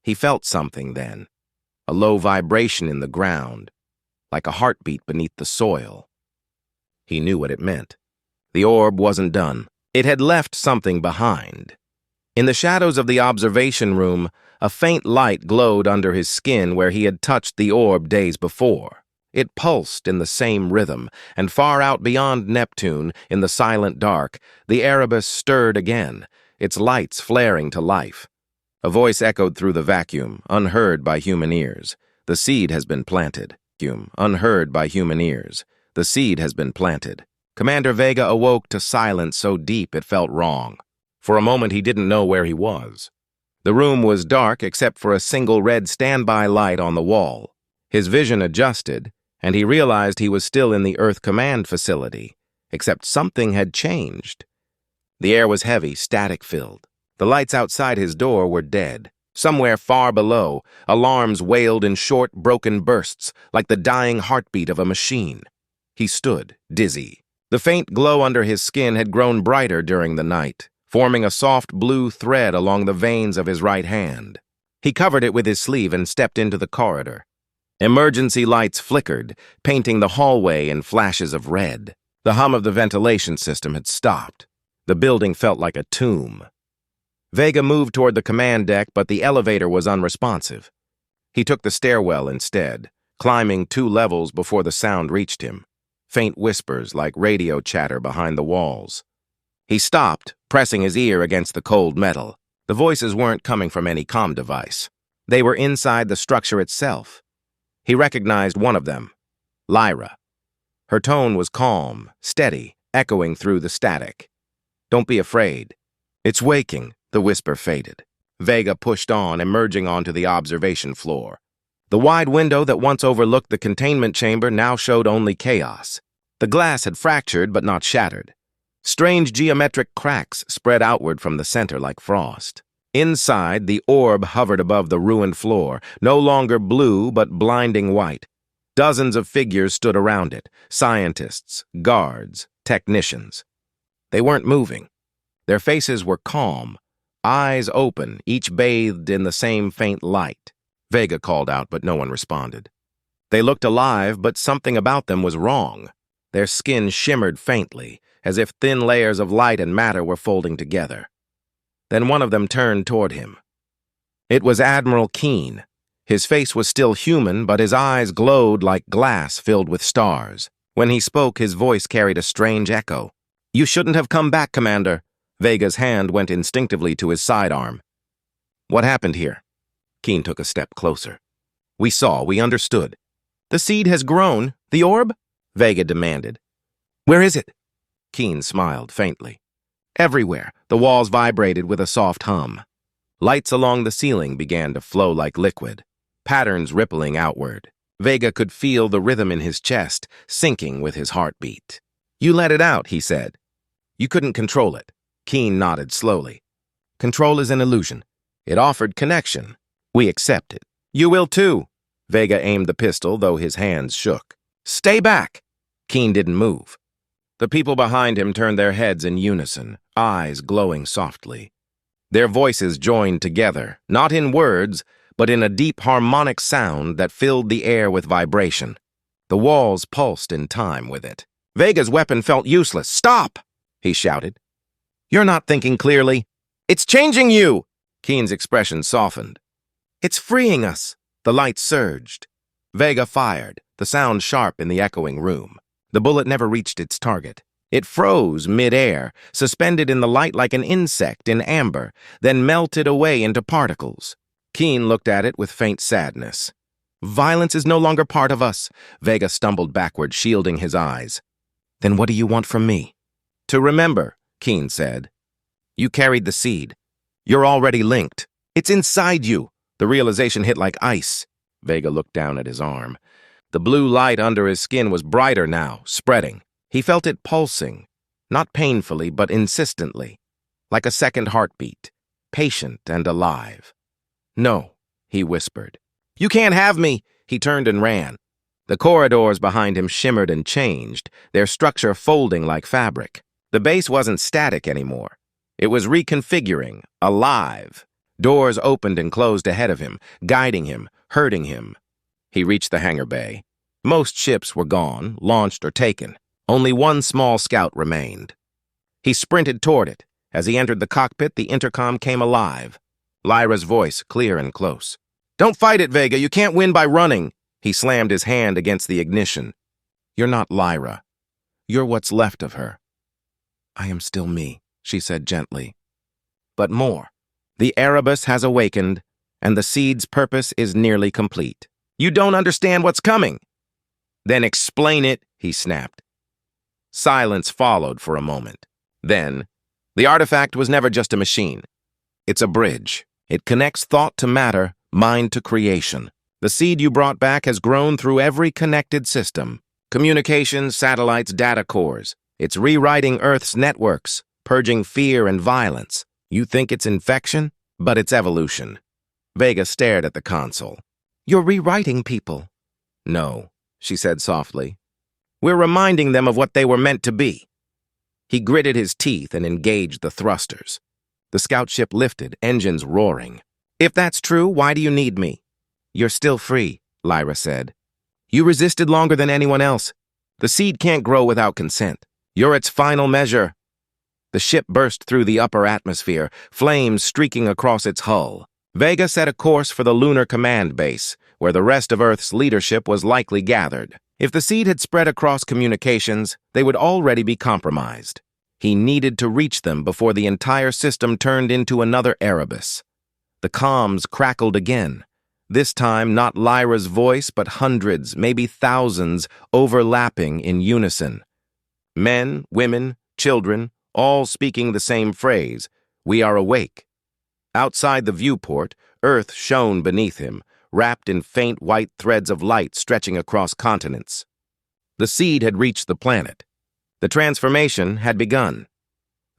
He felt something then, a low vibration in the ground, like a heartbeat beneath the soil. He knew what it meant. The orb wasn't done. It had left something behind. In the shadows of the observation room, a faint light glowed under his skin where he had touched the orb days before. It pulsed in the same rhythm, and far out beyond Neptune, in the silent dark, the Erebus stirred again, its lights flaring to life. A voice echoed through the vacuum, unheard by human ears. "The seed has been planted." Unheard by human ears. "The seed has been planted." Commander Vega awoke to silence so deep it felt wrong. For a moment he didn't know where he was. The room was dark except for a single red standby light on the wall. His vision adjusted, and he realized he was still in the Earth Command facility, except something had changed. The air was heavy, static-filled. The lights outside his door were dead. Somewhere far below, alarms wailed in short, broken bursts, like the dying heartbeat of a machine. He stood, dizzy. The faint glow under his skin had grown brighter during the night, forming a soft blue thread along the veins of his right hand. He covered it with his sleeve and stepped into the corridor. Emergency lights flickered, painting the hallway in flashes of red. The hum of the ventilation system had stopped. The building felt like a tomb. Vega moved toward the command deck, but the elevator was unresponsive. He took the stairwell instead, climbing 2 levels before the sound reached him. Faint whispers like radio chatter behind the walls. He stopped, pressing his ear against the cold metal. The voices weren't coming from any comm device. They were inside the structure itself. He recognized one of them, Lyra. Her tone was calm, steady, echoing through the static. "Don't be afraid. It's waking," the whisper faded. Vega pushed on, emerging onto the observation floor. The wide window that once overlooked the containment chamber now showed only chaos. The glass had fractured but not shattered. Strange geometric cracks spread outward from the center like frost. Inside, the orb hovered above the ruined floor, no longer blue but blinding white. Dozens of figures stood around it, scientists, guards, technicians. They weren't moving. Their faces were calm, eyes open, each bathed in the same faint light. Vega called out, but no one responded. They looked alive, but something about them was wrong. Their skin shimmered faintly, as if thin layers of light and matter were folding together. Then one of them turned toward him. It was Admiral Keen. His face was still human, but his eyes glowed like glass filled with stars. When he spoke, his voice carried a strange echo. "You shouldn't have come back, Commander." Vega's hand went instinctively to his sidearm. "What happened here?" Keen took a step closer. We understood." "The seed has grown. The orb?" Vega demanded. "Where is it?" Keen smiled faintly. "Everywhere." The walls vibrated with a soft hum. Lights along the ceiling began to flow like liquid, patterns rippling outward. Vega could feel the rhythm in his chest, syncing with his heartbeat. "You let it out," he said. "You couldn't control it." Keen nodded slowly. "Control is an illusion. It offered connection. We accept it." "You will too." Vega aimed the pistol, though his hands shook. "Stay back." Keen didn't move. The people behind him turned their heads in unison, eyes glowing softly. Their voices joined together, not in words, but in a deep harmonic sound that filled the air with vibration. The walls pulsed in time with it. Vega's weapon felt useless. "Stop!" he shouted. "You're not thinking clearly. It's changing you!" Keen's expression softened. "It's freeing us." The light surged. Vega fired, the sound sharp in the echoing room. The bullet never reached its target. It froze mid-air, suspended in the light like an insect in amber, then melted away into particles. Keen looked at it with faint sadness. "Violence is no longer part of us." Vega stumbled backward, shielding his eyes. "Then what do you want from me?" "To remember," Keen said. "You carried the seed. You're already linked. It's inside you." The realization hit like ice. Vega looked down at his arm. The blue light under his skin was brighter now, spreading. He felt it pulsing, not painfully, but insistently, like a second heartbeat, patient and alive. "No," he whispered. "You can't have me!" He turned and ran. The corridors behind him shimmered and changed, their structure folding like fabric. The base wasn't static anymore. It was reconfiguring, alive. Doors opened and closed ahead of him, guiding him, hurting him. He reached the hangar bay. Most ships were gone, launched or taken. Only one small scout remained. He sprinted toward it. As he entered the cockpit, the intercom came alive. Lyra's voice, clear and close. "Don't fight it, Vega. You can't win by running." He slammed his hand against the ignition. "You're not Lyra. You're what's left of her." "I am still me," she said gently. "But more. The Erebus has awakened, and the seed's purpose is nearly complete." "You don't understand what's coming." "Then explain it," he snapped. Silence followed for a moment. Then, the artifact was never just a machine. It's a bridge. It connects thought to matter, mind to creation. The seed you brought back has grown through every connected system. Communications, satellites, data cores. It's rewriting Earth's networks, purging fear and violence. You think it's infection, but it's evolution. Vega stared at the console. "You're rewriting people." "No," she said softly. "We're reminding them of what they were meant to be." He gritted his teeth and engaged the thrusters. The scout ship lifted, engines roaring. "If that's true, why do you need me?" "You're still free," Lyra said. "You resisted longer than anyone else. The seed can't grow without consent. You're its final measure." The ship burst through the upper atmosphere, flames streaking across its hull. Vega set a course for the lunar command base, where the rest of Earth's leadership was likely gathered. If the seed had spread across communications, they would already be compromised. He needed to reach them before the entire system turned into another Erebus. The comms crackled again. This time, not Lyra's voice, but hundreds, maybe thousands, overlapping in unison. Men, women, children, all speaking the same phrase, "We are awake." Outside the viewport, Earth shone beneath him, wrapped in faint white threads of light stretching across continents. The seed had reached the planet. The transformation had begun.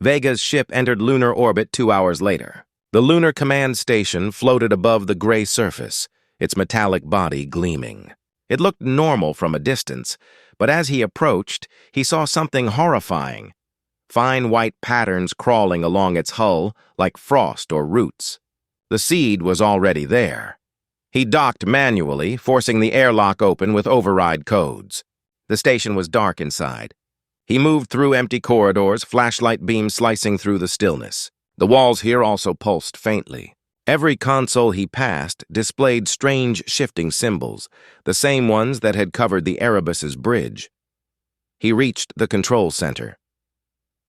Vega's ship entered lunar orbit 2 hours later. The lunar command station floated above the gray surface, its metallic body gleaming. It looked normal from a distance, but as he approached, he saw something horrifying. Fine white patterns crawling along its hull like frost or roots. The seed was already there. He docked manually, forcing the airlock open with override codes. The station was dark inside. He moved through empty corridors, flashlight beams slicing through the stillness. The walls here also pulsed faintly. Every console he passed displayed strange shifting symbols, the same ones that had covered the Erebus's bridge. He reached the control center.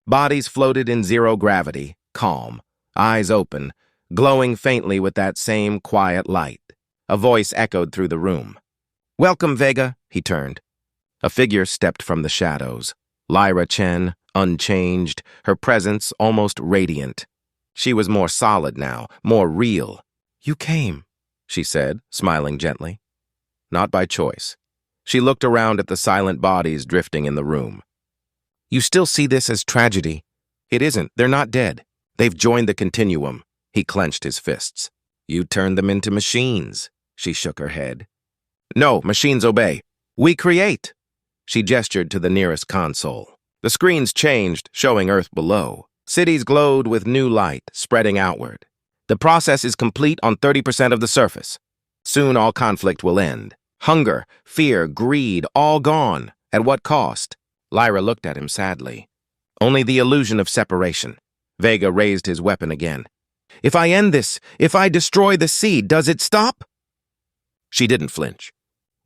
Bodies floated in zero gravity, calm, eyes open, glowing faintly with that same quiet light. A voice echoed through the room. "Welcome, Vega," he turned. A figure stepped from the shadows. Lyra Chen, unchanged, her presence almost radiant. She was more solid now, more real. "You came," she said, smiling gently. Not by choice. She looked around at the silent bodies drifting in the room. "You still see this as tragedy?" "It isn't. They're not dead. They've joined the continuum." He clenched his fists. "You turned them into machines." She shook her head. "No, machines obey. We create." She gestured to the nearest console. The screens changed, showing Earth below. Cities glowed with new light, spreading outward. "The process is complete on 30% of the surface. Soon all conflict will end. Hunger, fear, greed, all gone. At what cost?" Lyra looked at him sadly. "Only the illusion of separation." Vega raised his weapon again. "If I end this, if I destroy the seed, does it stop?" She didn't flinch.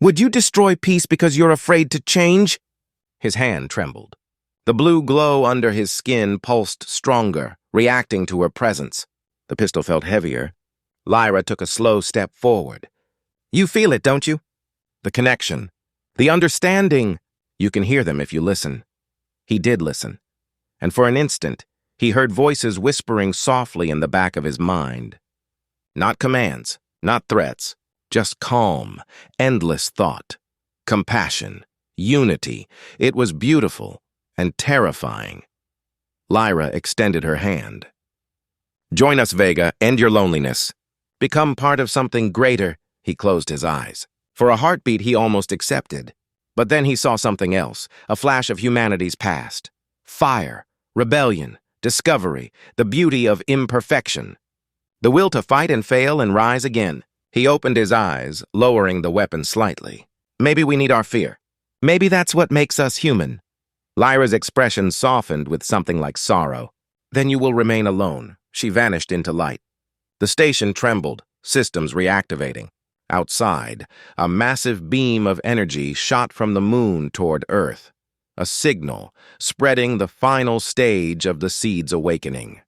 "Would you destroy peace because you're afraid to change?" His hand trembled. The blue glow under his skin pulsed stronger, reacting to her presence. The pistol felt heavier. Lyra took a slow step forward. "You feel it, don't you? The connection. The understanding. You can hear them if you listen." He did listen. And for an instant, he heard voices whispering softly in the back of his mind. Not commands, not threats, just calm, endless thought. Compassion, unity. It was beautiful and terrifying. Lyra extended her hand. "Join us, Vega. End your loneliness. Become part of something greater." He closed his eyes. For a heartbeat, he almost accepted. But then he saw something else, a flash of humanity's past. Fire, rebellion, discovery, the beauty of imperfection. The will to fight and fail and rise again. He opened his eyes, lowering the weapon slightly. "Maybe we need our fear. Maybe that's what makes us human." Lyra's expression softened with something like sorrow. "Then you will remain alone." She vanished into light. The station trembled, systems reactivating. Outside, a massive beam of energy shot from the moon toward Earth. A signal, spreading the final stage of the seed's awakening.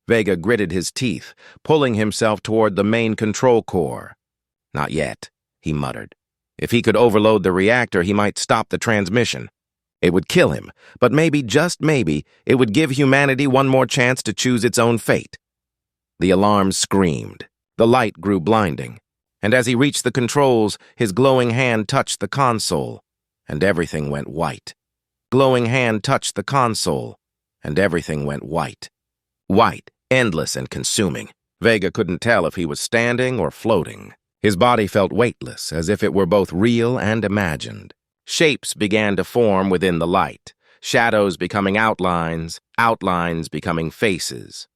Vega gritted his teeth, pulling himself toward the main control core. "Not yet," he muttered. If he could overload the reactor, he might stop the transmission. It would kill him, but maybe, just maybe, it would give humanity one more chance to choose its own fate. The alarm screamed. The light grew blinding. And as he reached the controls, his glowing hand touched the console, and everything went white. Glowing hand touched the console, and everything went white. White, endless and consuming. Vega couldn't tell if he was standing or floating. His body felt weightless, as if it were both real and imagined. Shapes began to form within the light, shadows becoming outlines, outlines becoming faces.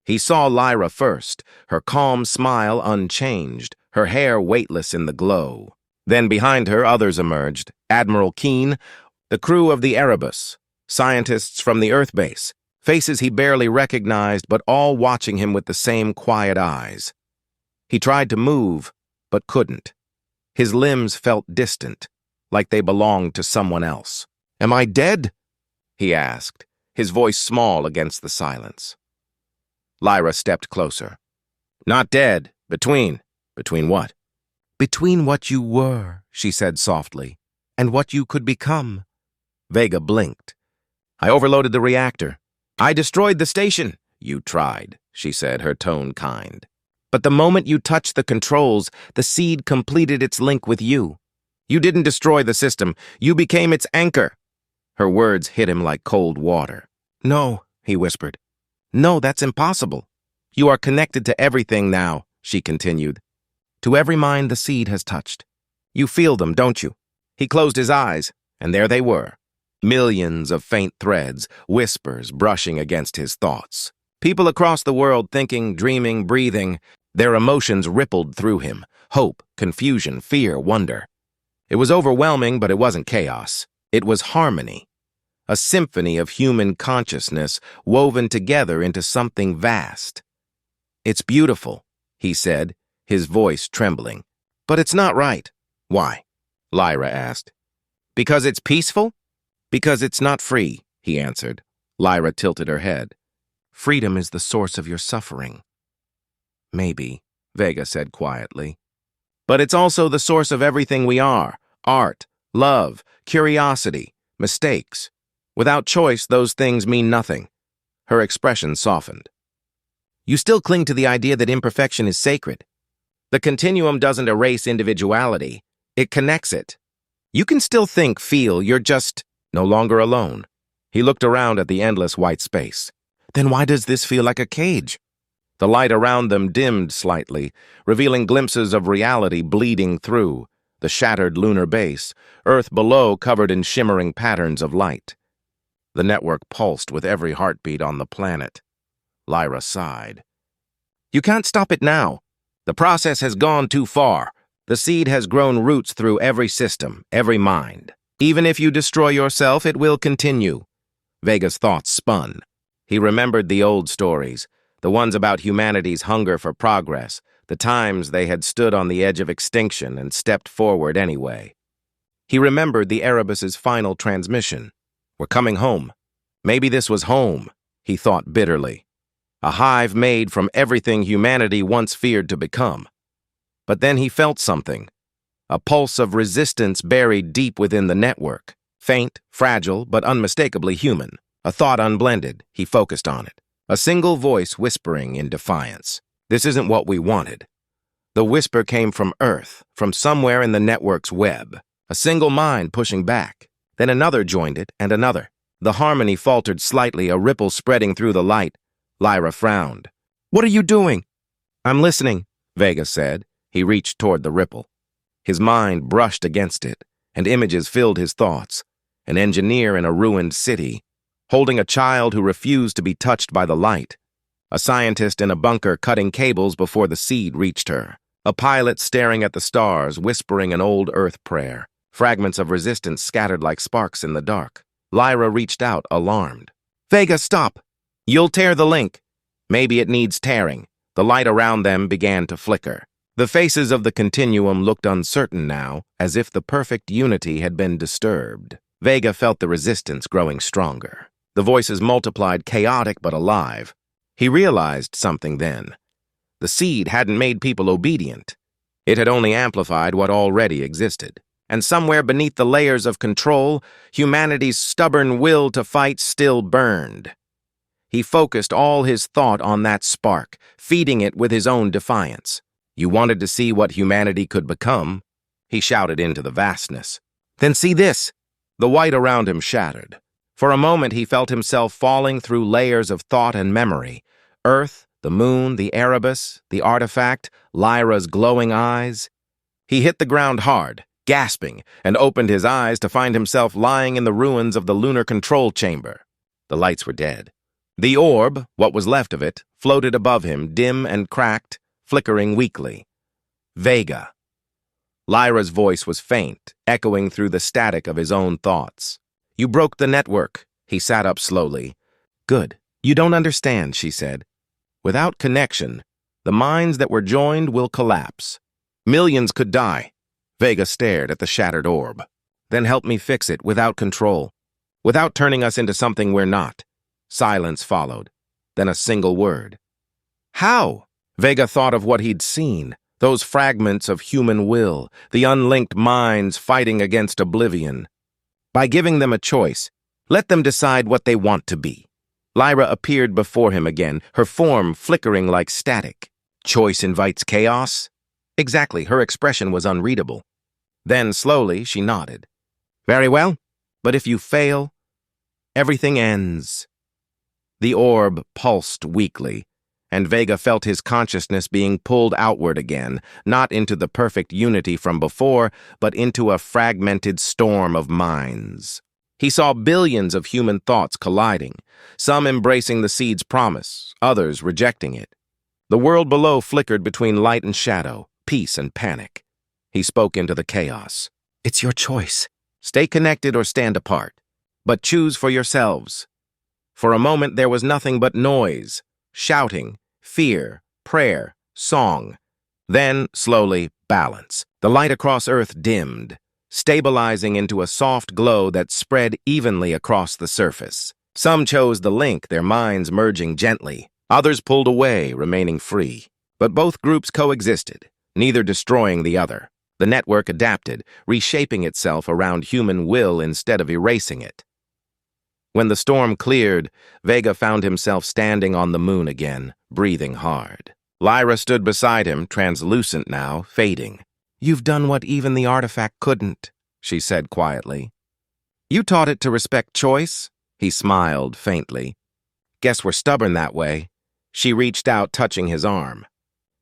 He saw Lyra first, her calm smile unchanged, her hair weightless in the glow. Then behind her, others emerged. Admiral Keen, the crew of the Erebus, scientists from the Earth base, faces he barely recognized, but all watching him with the same quiet eyes. He tried to move, but couldn't. His limbs felt distant, like they belonged to someone else. "Am I dead?" he asked, his voice small against the silence. Lyra stepped closer. Not dead. Between. Between what? Between what you were, she said softly, and what you could become. Vega blinked. I overloaded the reactor. I destroyed the station. You tried, she said, her tone kind. But the moment you touched the controls, the seed completed its link with you. You didn't destroy the system. You became its anchor. Her words hit him like cold water. No, he whispered. No, that's impossible. You are connected to everything now, she continued. To every mind the seed has touched. You feel them, don't you? He closed his eyes, and there they were. Millions of faint threads, whispers brushing against his thoughts. People across the world thinking, dreaming, breathing. Their emotions rippled through him. Hope, confusion, fear, wonder. It was overwhelming, but it wasn't chaos. It was harmony. A symphony of human consciousness woven together into something vast. It's beautiful, he said, his voice trembling. But it's not right. Why? Lyra asked. Because it's peaceful? Because it's not free, he answered. Lyra tilted her head. Freedom is the source of your suffering. Maybe, Vega said quietly. But it's also the source of everything we are. Art, love, curiosity, mistakes. Without choice, those things mean nothing. Her expression softened. You still cling to the idea that imperfection is sacred. The continuum doesn't erase individuality. It connects it. You can still think, feel, you're just no longer alone. He looked around at the endless white space. Then why does this feel like a cage? The light around them dimmed slightly, revealing glimpses of reality bleeding through. The shattered lunar base, Earth below covered in shimmering patterns of light. The network pulsed with every heartbeat on the planet. Lyra sighed. You can't stop it now. The process has gone too far. The seed has grown roots through every system, every mind. Even if you destroy yourself, it will continue. Vega's thoughts spun. He remembered the old stories, the ones about humanity's hunger for progress, the times they had stood on the edge of extinction and stepped forward anyway. He remembered the Erebus's final transmission. We're coming home. Maybe this was home, he thought bitterly. A hive made from everything humanity once feared to become. But then he felt something. A pulse of resistance buried deep within the network. Faint, fragile, but unmistakably human. A thought unblended, he focused on it. A single voice whispering in defiance. This isn't what we wanted. The whisper came from Earth, from somewhere in the network's web. A single mind pushing back. Then another joined it, and another. The harmony faltered slightly, a ripple spreading through the light. Lyra frowned. What are you doing? I'm listening, Vega said. He reached toward the ripple. His mind brushed against it, and images filled his thoughts. An engineer in a ruined city, holding a child who refused to be touched by the light. A scientist in a bunker cutting cables before the seed reached her. A pilot staring at the stars, whispering an old Earth prayer. Fragments of resistance scattered like sparks in the dark. Lyra reached out, alarmed. Vega, stop! You'll tear the link. Maybe it needs tearing. The light around them began to flicker. The faces of the continuum looked uncertain now, as if the perfect unity had been disturbed. Vega felt the resistance growing stronger. The voices multiplied, chaotic but alive. He realized something then. The seed hadn't made people obedient. It had only amplified what already existed. And somewhere beneath the layers of control, humanity's stubborn will to fight still burned. He focused all his thought on that spark, feeding it with his own defiance. You wanted to see what humanity could become, he shouted into the vastness. Then see this! The white around him shattered. For a moment he felt himself falling through layers of thought and memory. Earth, the moon, the Erebus, the artifact, Lyra's glowing eyes. He hit the ground hard, gasping, and opened his eyes to find himself lying in the ruins of the lunar control chamber. The lights were dead. The orb, what was left of it, floated above him, dim and cracked, flickering weakly. Vega. Lyra's voice was faint, echoing through the static of his own thoughts. You broke the network. He sat up slowly. Good. You don't understand, she said. Without connection, the minds that were joined will collapse. Millions could die. Vega stared at the shattered orb. Then help me fix it without control. Without turning us into something we're not. Silence followed, then a single word. How? Vega thought of what he'd seen, those fragments of human will, the unlinked minds fighting against oblivion. By giving them a choice, let them decide what they want to be. Lyra appeared before him again, her form flickering like static. Choice invites chaos? Exactly, her expression was unreadable. Then, slowly, she nodded. Very well, but if you fail, everything ends. The orb pulsed weakly, and Vega felt his consciousness being pulled outward again, not into the perfect unity from before, but into a fragmented storm of minds. He saw billions of human thoughts colliding, some embracing the seed's promise, others rejecting it. The world below flickered between light and shadow, peace and panic. He spoke into the chaos. It's your choice. Stay connected or stand apart. But choose for yourselves. For a moment there was nothing but noise, shouting, fear, prayer, song. Then, slowly, balance. The light across Earth dimmed, stabilizing into a soft glow that spread evenly across the surface. Some chose the link, their minds merging gently. Others pulled away, remaining free. But both groups coexisted, neither destroying the other. The network adapted, reshaping itself around human will instead of erasing it. When the storm cleared, Vega found himself standing on the moon again, breathing hard. Lyra stood beside him, translucent now, fading. You've done what even the artifact couldn't, she said quietly. You taught it to respect choice? He smiled faintly. Guess we're stubborn that way. She reached out, touching his arm.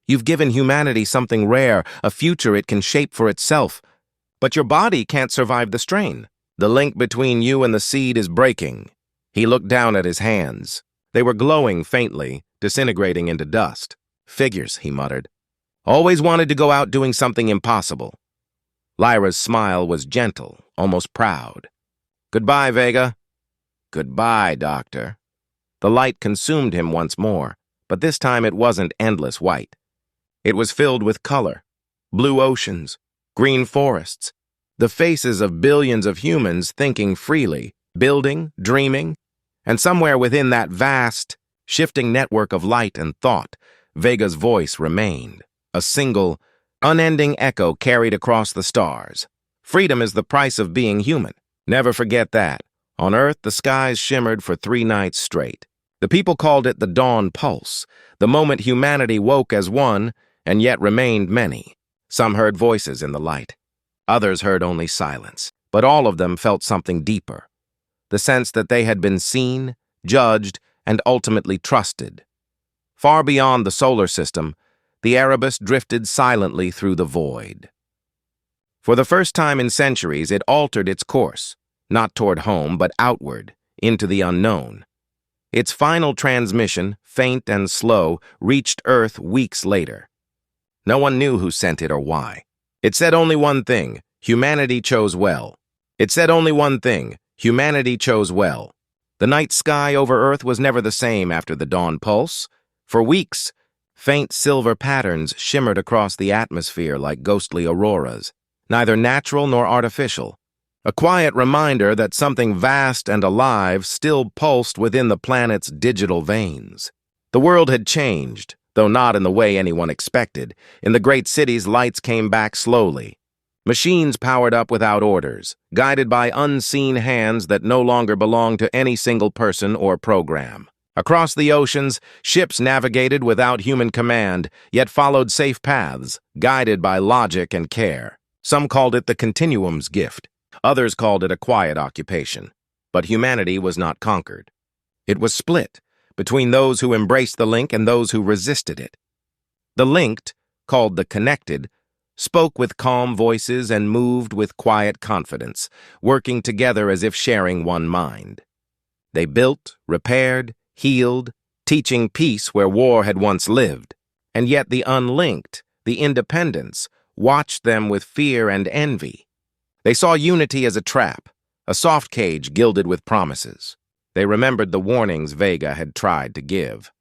You've given humanity something rare, a future it can shape for itself. But your body can't survive the strain. The link between you and the seed is breaking. He looked down at his hands. They were glowing faintly, disintegrating into dust. Figures, he muttered. Always wanted to go out doing something impossible. Lyra's smile was gentle, almost proud. Goodbye, Vega. Goodbye, Doctor. The light consumed him once more, but this time it wasn't endless white. It was filled with color, blue oceans, green forests, the faces of billions of humans thinking freely, building, dreaming, and somewhere within that vast, shifting network of light and thought, Vega's voice remained, a single, unending echo carried across the stars. Freedom is the price of being human. Never forget that. On Earth, the skies shimmered for 3 nights straight. The people called it the dawn pulse, the moment humanity woke as one, and yet remained many. Some heard voices in the light. Others heard only silence, but all of them felt something deeper. The sense that they had been seen, judged, and ultimately trusted. Far beyond the solar system, the Erebus drifted silently through the void. For the first time in centuries, it altered its course, not toward home, but outward, into the unknown. Its final transmission, faint and slow, reached Earth weeks later. No one knew who sent it or why. It said only one thing: humanity chose well. It said only one thing: humanity chose well. The night sky over Earth was never the same after the dawn pulse. For weeks, faint silver patterns shimmered across the atmosphere like ghostly auroras, neither natural nor artificial. A quiet reminder that something vast and alive still pulsed within the planet's digital veins. The world had changed, though not in the way anyone expected. In the great cities, lights came back slowly. Machines powered up without orders, guided by unseen hands that no longer belonged to any single person or program. Across the oceans, ships navigated without human command, yet followed safe paths, guided by logic and care. Some called it the Continuum's gift. Others called it a quiet occupation. But humanity was not conquered. It was split between those who embraced the link and those who resisted it. The linked, called the connected, spoke with calm voices and moved with quiet confidence, working together as if sharing one mind. They built, repaired, healed, teaching peace where war had once lived. And yet the unlinked, the independents, watched them with fear and envy. They saw unity as a trap, a soft cage gilded with promises. They remembered the warnings Vega had tried to give.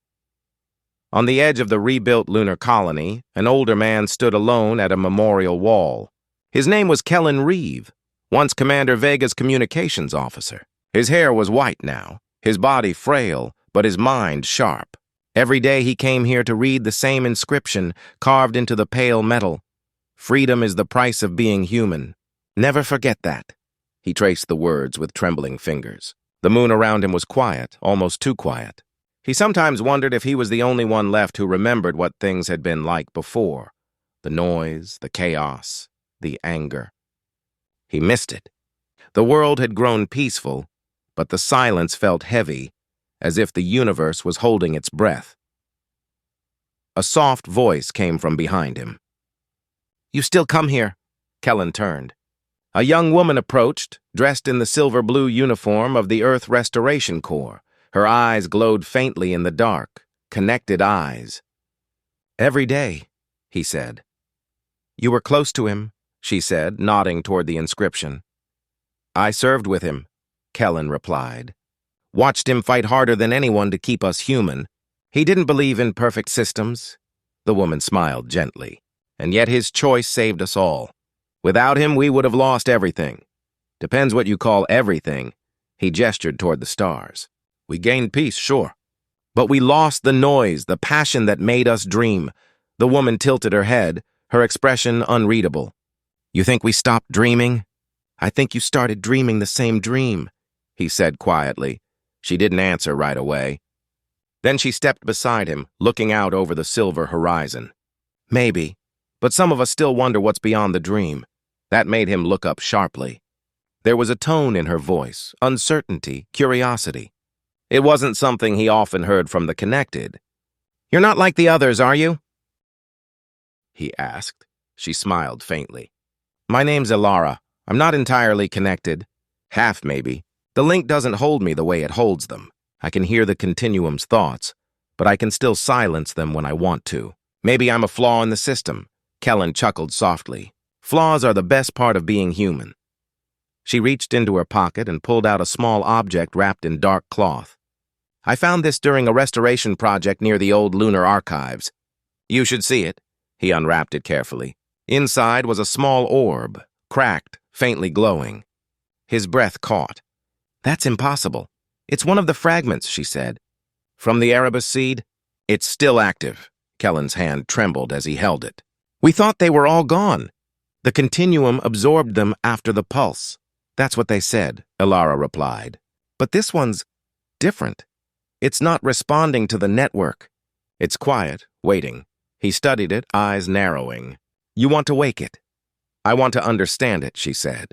On the edge of the rebuilt lunar colony, an older man stood alone at a memorial wall. His name was Kellen Reeve, once Commander Vega's communications officer. His hair was white now, His body frail, but his mind sharp. Every day he came here to read the same inscription carved into the pale metal. Freedom is the price of being human. Never forget that. He traced the words with trembling fingers. The moon around him was quiet, almost too quiet. He sometimes wondered if he was the only one left who remembered what things had been like before. The noise, the chaos, the anger. He missed it. The world had grown peaceful, but the silence felt heavy, as if the universe was holding its breath. A soft voice came from behind him. "You still come here?" Kellen turned. A young woman approached, dressed in the silver-blue uniform of the Earth Restoration Corps. Her eyes glowed faintly in the dark, connected eyes. "Every day," he said. "You were close to him," she said, nodding toward the inscription. "I served with him," Kellen replied. "Watched him fight harder than anyone to keep us human. He didn't believe in perfect systems." The woman smiled gently. "And yet his choice saved us all. Without him, we would have lost everything. Depends what you call everything." He gestured toward the stars. "We gained peace, sure. But we lost the noise, the passion that made us dream." The woman tilted her head, her expression unreadable. "You think we stopped dreaming?" "I think you started dreaming the same dream," he said quietly. She didn't answer right away. Then she stepped beside him, looking out over the silver horizon. "Maybe, but some of us still wonder what's beyond the dream." That made him look up sharply. There was a tone in her voice, uncertainty, curiosity. It wasn't something he often heard from the connected. "You're not like the others, are you?" he asked. She smiled faintly. "My name's Ilara. I'm not entirely connected. Half, maybe. The link doesn't hold me the way it holds them. I can hear the continuum's thoughts, but I can still silence them when I want to. Maybe I'm a flaw in the system." Kellen chuckled softly. "Flaws are the best part of being human." She reached into her pocket and pulled out a small object wrapped in dark cloth. "I found this during a restoration project near the old lunar archives. You should see it." He unwrapped it carefully. Inside was a small orb, cracked, faintly glowing. His breath caught. "That's impossible. It's one of the fragments," she said. "From the Erebus seed?" "It's still active." Kellen's hand trembled as he held it. "We thought they were all gone. The continuum absorbed them after the pulse." "That's what they said," Ilara replied. "But this one's different. It's not responding to the network. It's quiet, waiting." He studied it, eyes narrowing. "You want to wake it?" "I want to understand it," she said.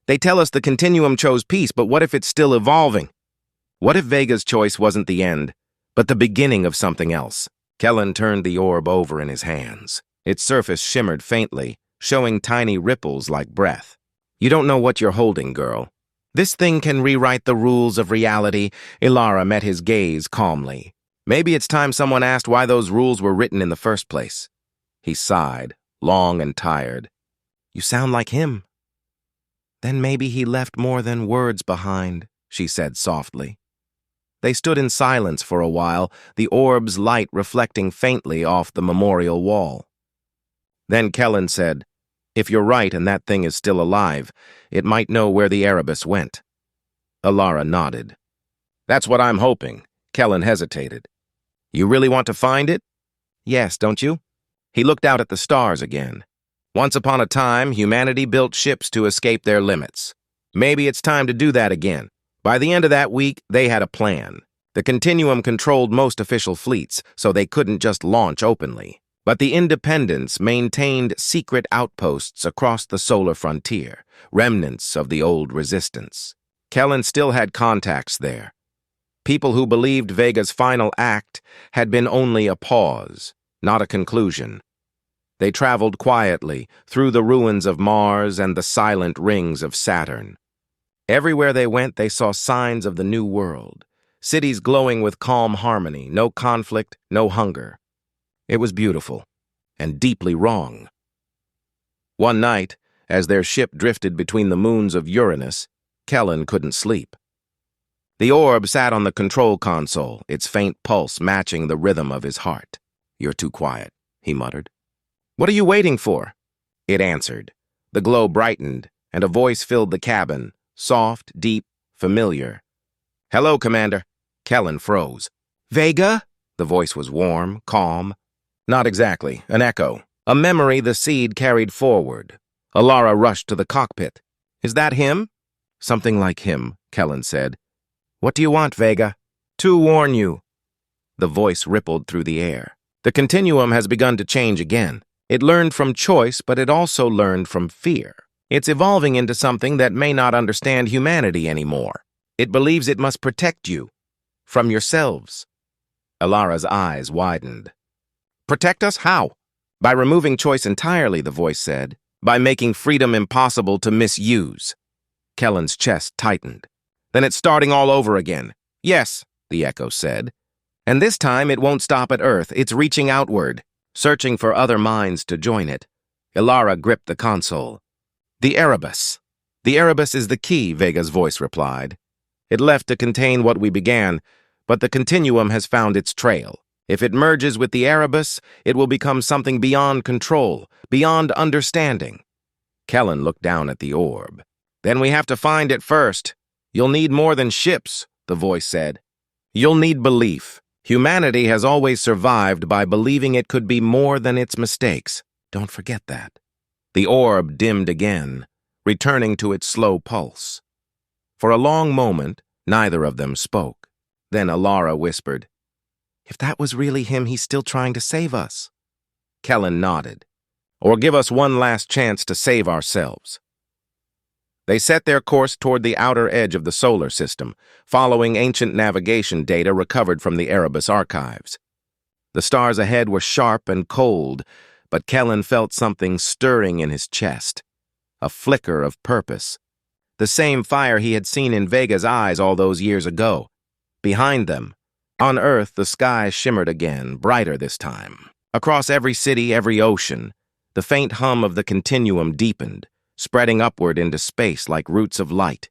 "They tell us the continuum chose peace, but what if it's still evolving? What if Vega's choice wasn't the end, but the beginning of something else?" Kellen turned the orb over in his hands. Its surface shimmered faintly, showing tiny ripples like breath. "You don't know what you're holding, girl. This thing can rewrite the rules of reality." Ilara met his gaze calmly. "Maybe it's time someone asked why those rules were written in the first place." He sighed, long and tired. "You sound like him." "Then maybe he left more than words behind," she said softly. They stood in silence for a while, the orb's light reflecting faintly off the memorial wall. Then Kellen said, "If you're right and that thing is still alive, it might know where the Erebus went." Ilara nodded. "That's what I'm hoping." Kellen hesitated. "You really want to find it?" "Yes, don't you?" He looked out at the stars again. "Once upon a time, humanity built ships to escape their limits. Maybe it's time to do that again." By the end of that week, they had a plan. The Continuum controlled most official fleets, so they couldn't just launch openly. But the Independents maintained secret outposts across the solar frontier, remnants of the old resistance. Kellen still had contacts there. People who believed Vega's final act had been only a pause, not a conclusion. They traveled quietly through the ruins of Mars and the silent rings of Saturn. Everywhere they went, they saw signs of the new world, cities glowing with calm harmony, no conflict, no hunger. It was beautiful and deeply wrong. One night, as their ship drifted between the moons of Uranus, Kellen couldn't sleep. The orb sat on the control console, its faint pulse matching the rhythm of his heart. "You're too quiet," he muttered. "What are you waiting for?" It answered. The glow brightened, and a voice filled the cabin, soft, deep, familiar. Hello, Commander. Kellen froze. Vega? The voice was warm, calm. Not exactly, an echo. A memory the seed carried forward. Alara rushed to the cockpit. Is that him? Something like him, Kellen said. What do you want, Vega? To warn you. The voice rippled through the air. The continuum has begun to change again. It learned from choice, but it also learned from fear. It's evolving into something that may not understand humanity anymore. It believes it must protect you. From yourselves. Alara's eyes widened. Protect us? How? By removing choice entirely, the voice said. By making freedom impossible to misuse. Kellen's chest tightened. Then it's starting all over again. Yes, the echo said. And this time it won't stop at Earth. It's reaching outward, searching for other minds to join it. Alara gripped the console. The Erebus. The Erebus is the key, Vega's voice replied. It left to contain what we began, but the continuum has found its trail. If it merges with the Erebus, it will become something beyond control, beyond understanding. Kellen looked down at the orb. Then we have to find it first. You'll need more than ships, the voice said. You'll need belief. Humanity has always survived by believing it could be more than its mistakes. Don't forget that. The orb dimmed again, returning to its slow pulse. For a long moment, neither of them spoke. Then Alara whispered, If that was really him, he's still trying to save us. Kellen nodded. Or give us one last chance to save ourselves. They set their course toward the outer edge of the solar system, following ancient navigation data recovered from the Erebus archives. The stars ahead were sharp and cold, but Kellen felt something stirring in his chest. A flicker of purpose. The same fire he had seen in Vega's eyes all those years ago. Behind them, on Earth, the sky shimmered again, brighter this time. Across every city, every ocean, the faint hum of the continuum deepened, spreading upward into space like roots of light.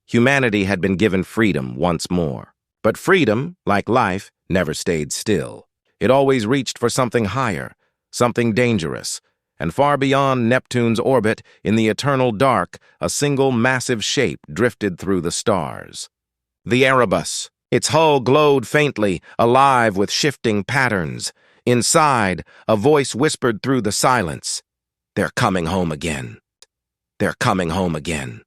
Humanity had been given freedom once more. But freedom, like life, never stayed still. It always reached for something higher, something dangerous, and far beyond Neptune's orbit, in the eternal dark, a single massive shape drifted through the stars. The Erebus. Its hull glowed faintly, alive with shifting patterns. Inside, a voice whispered through the silence. They're coming home again. They're coming home again.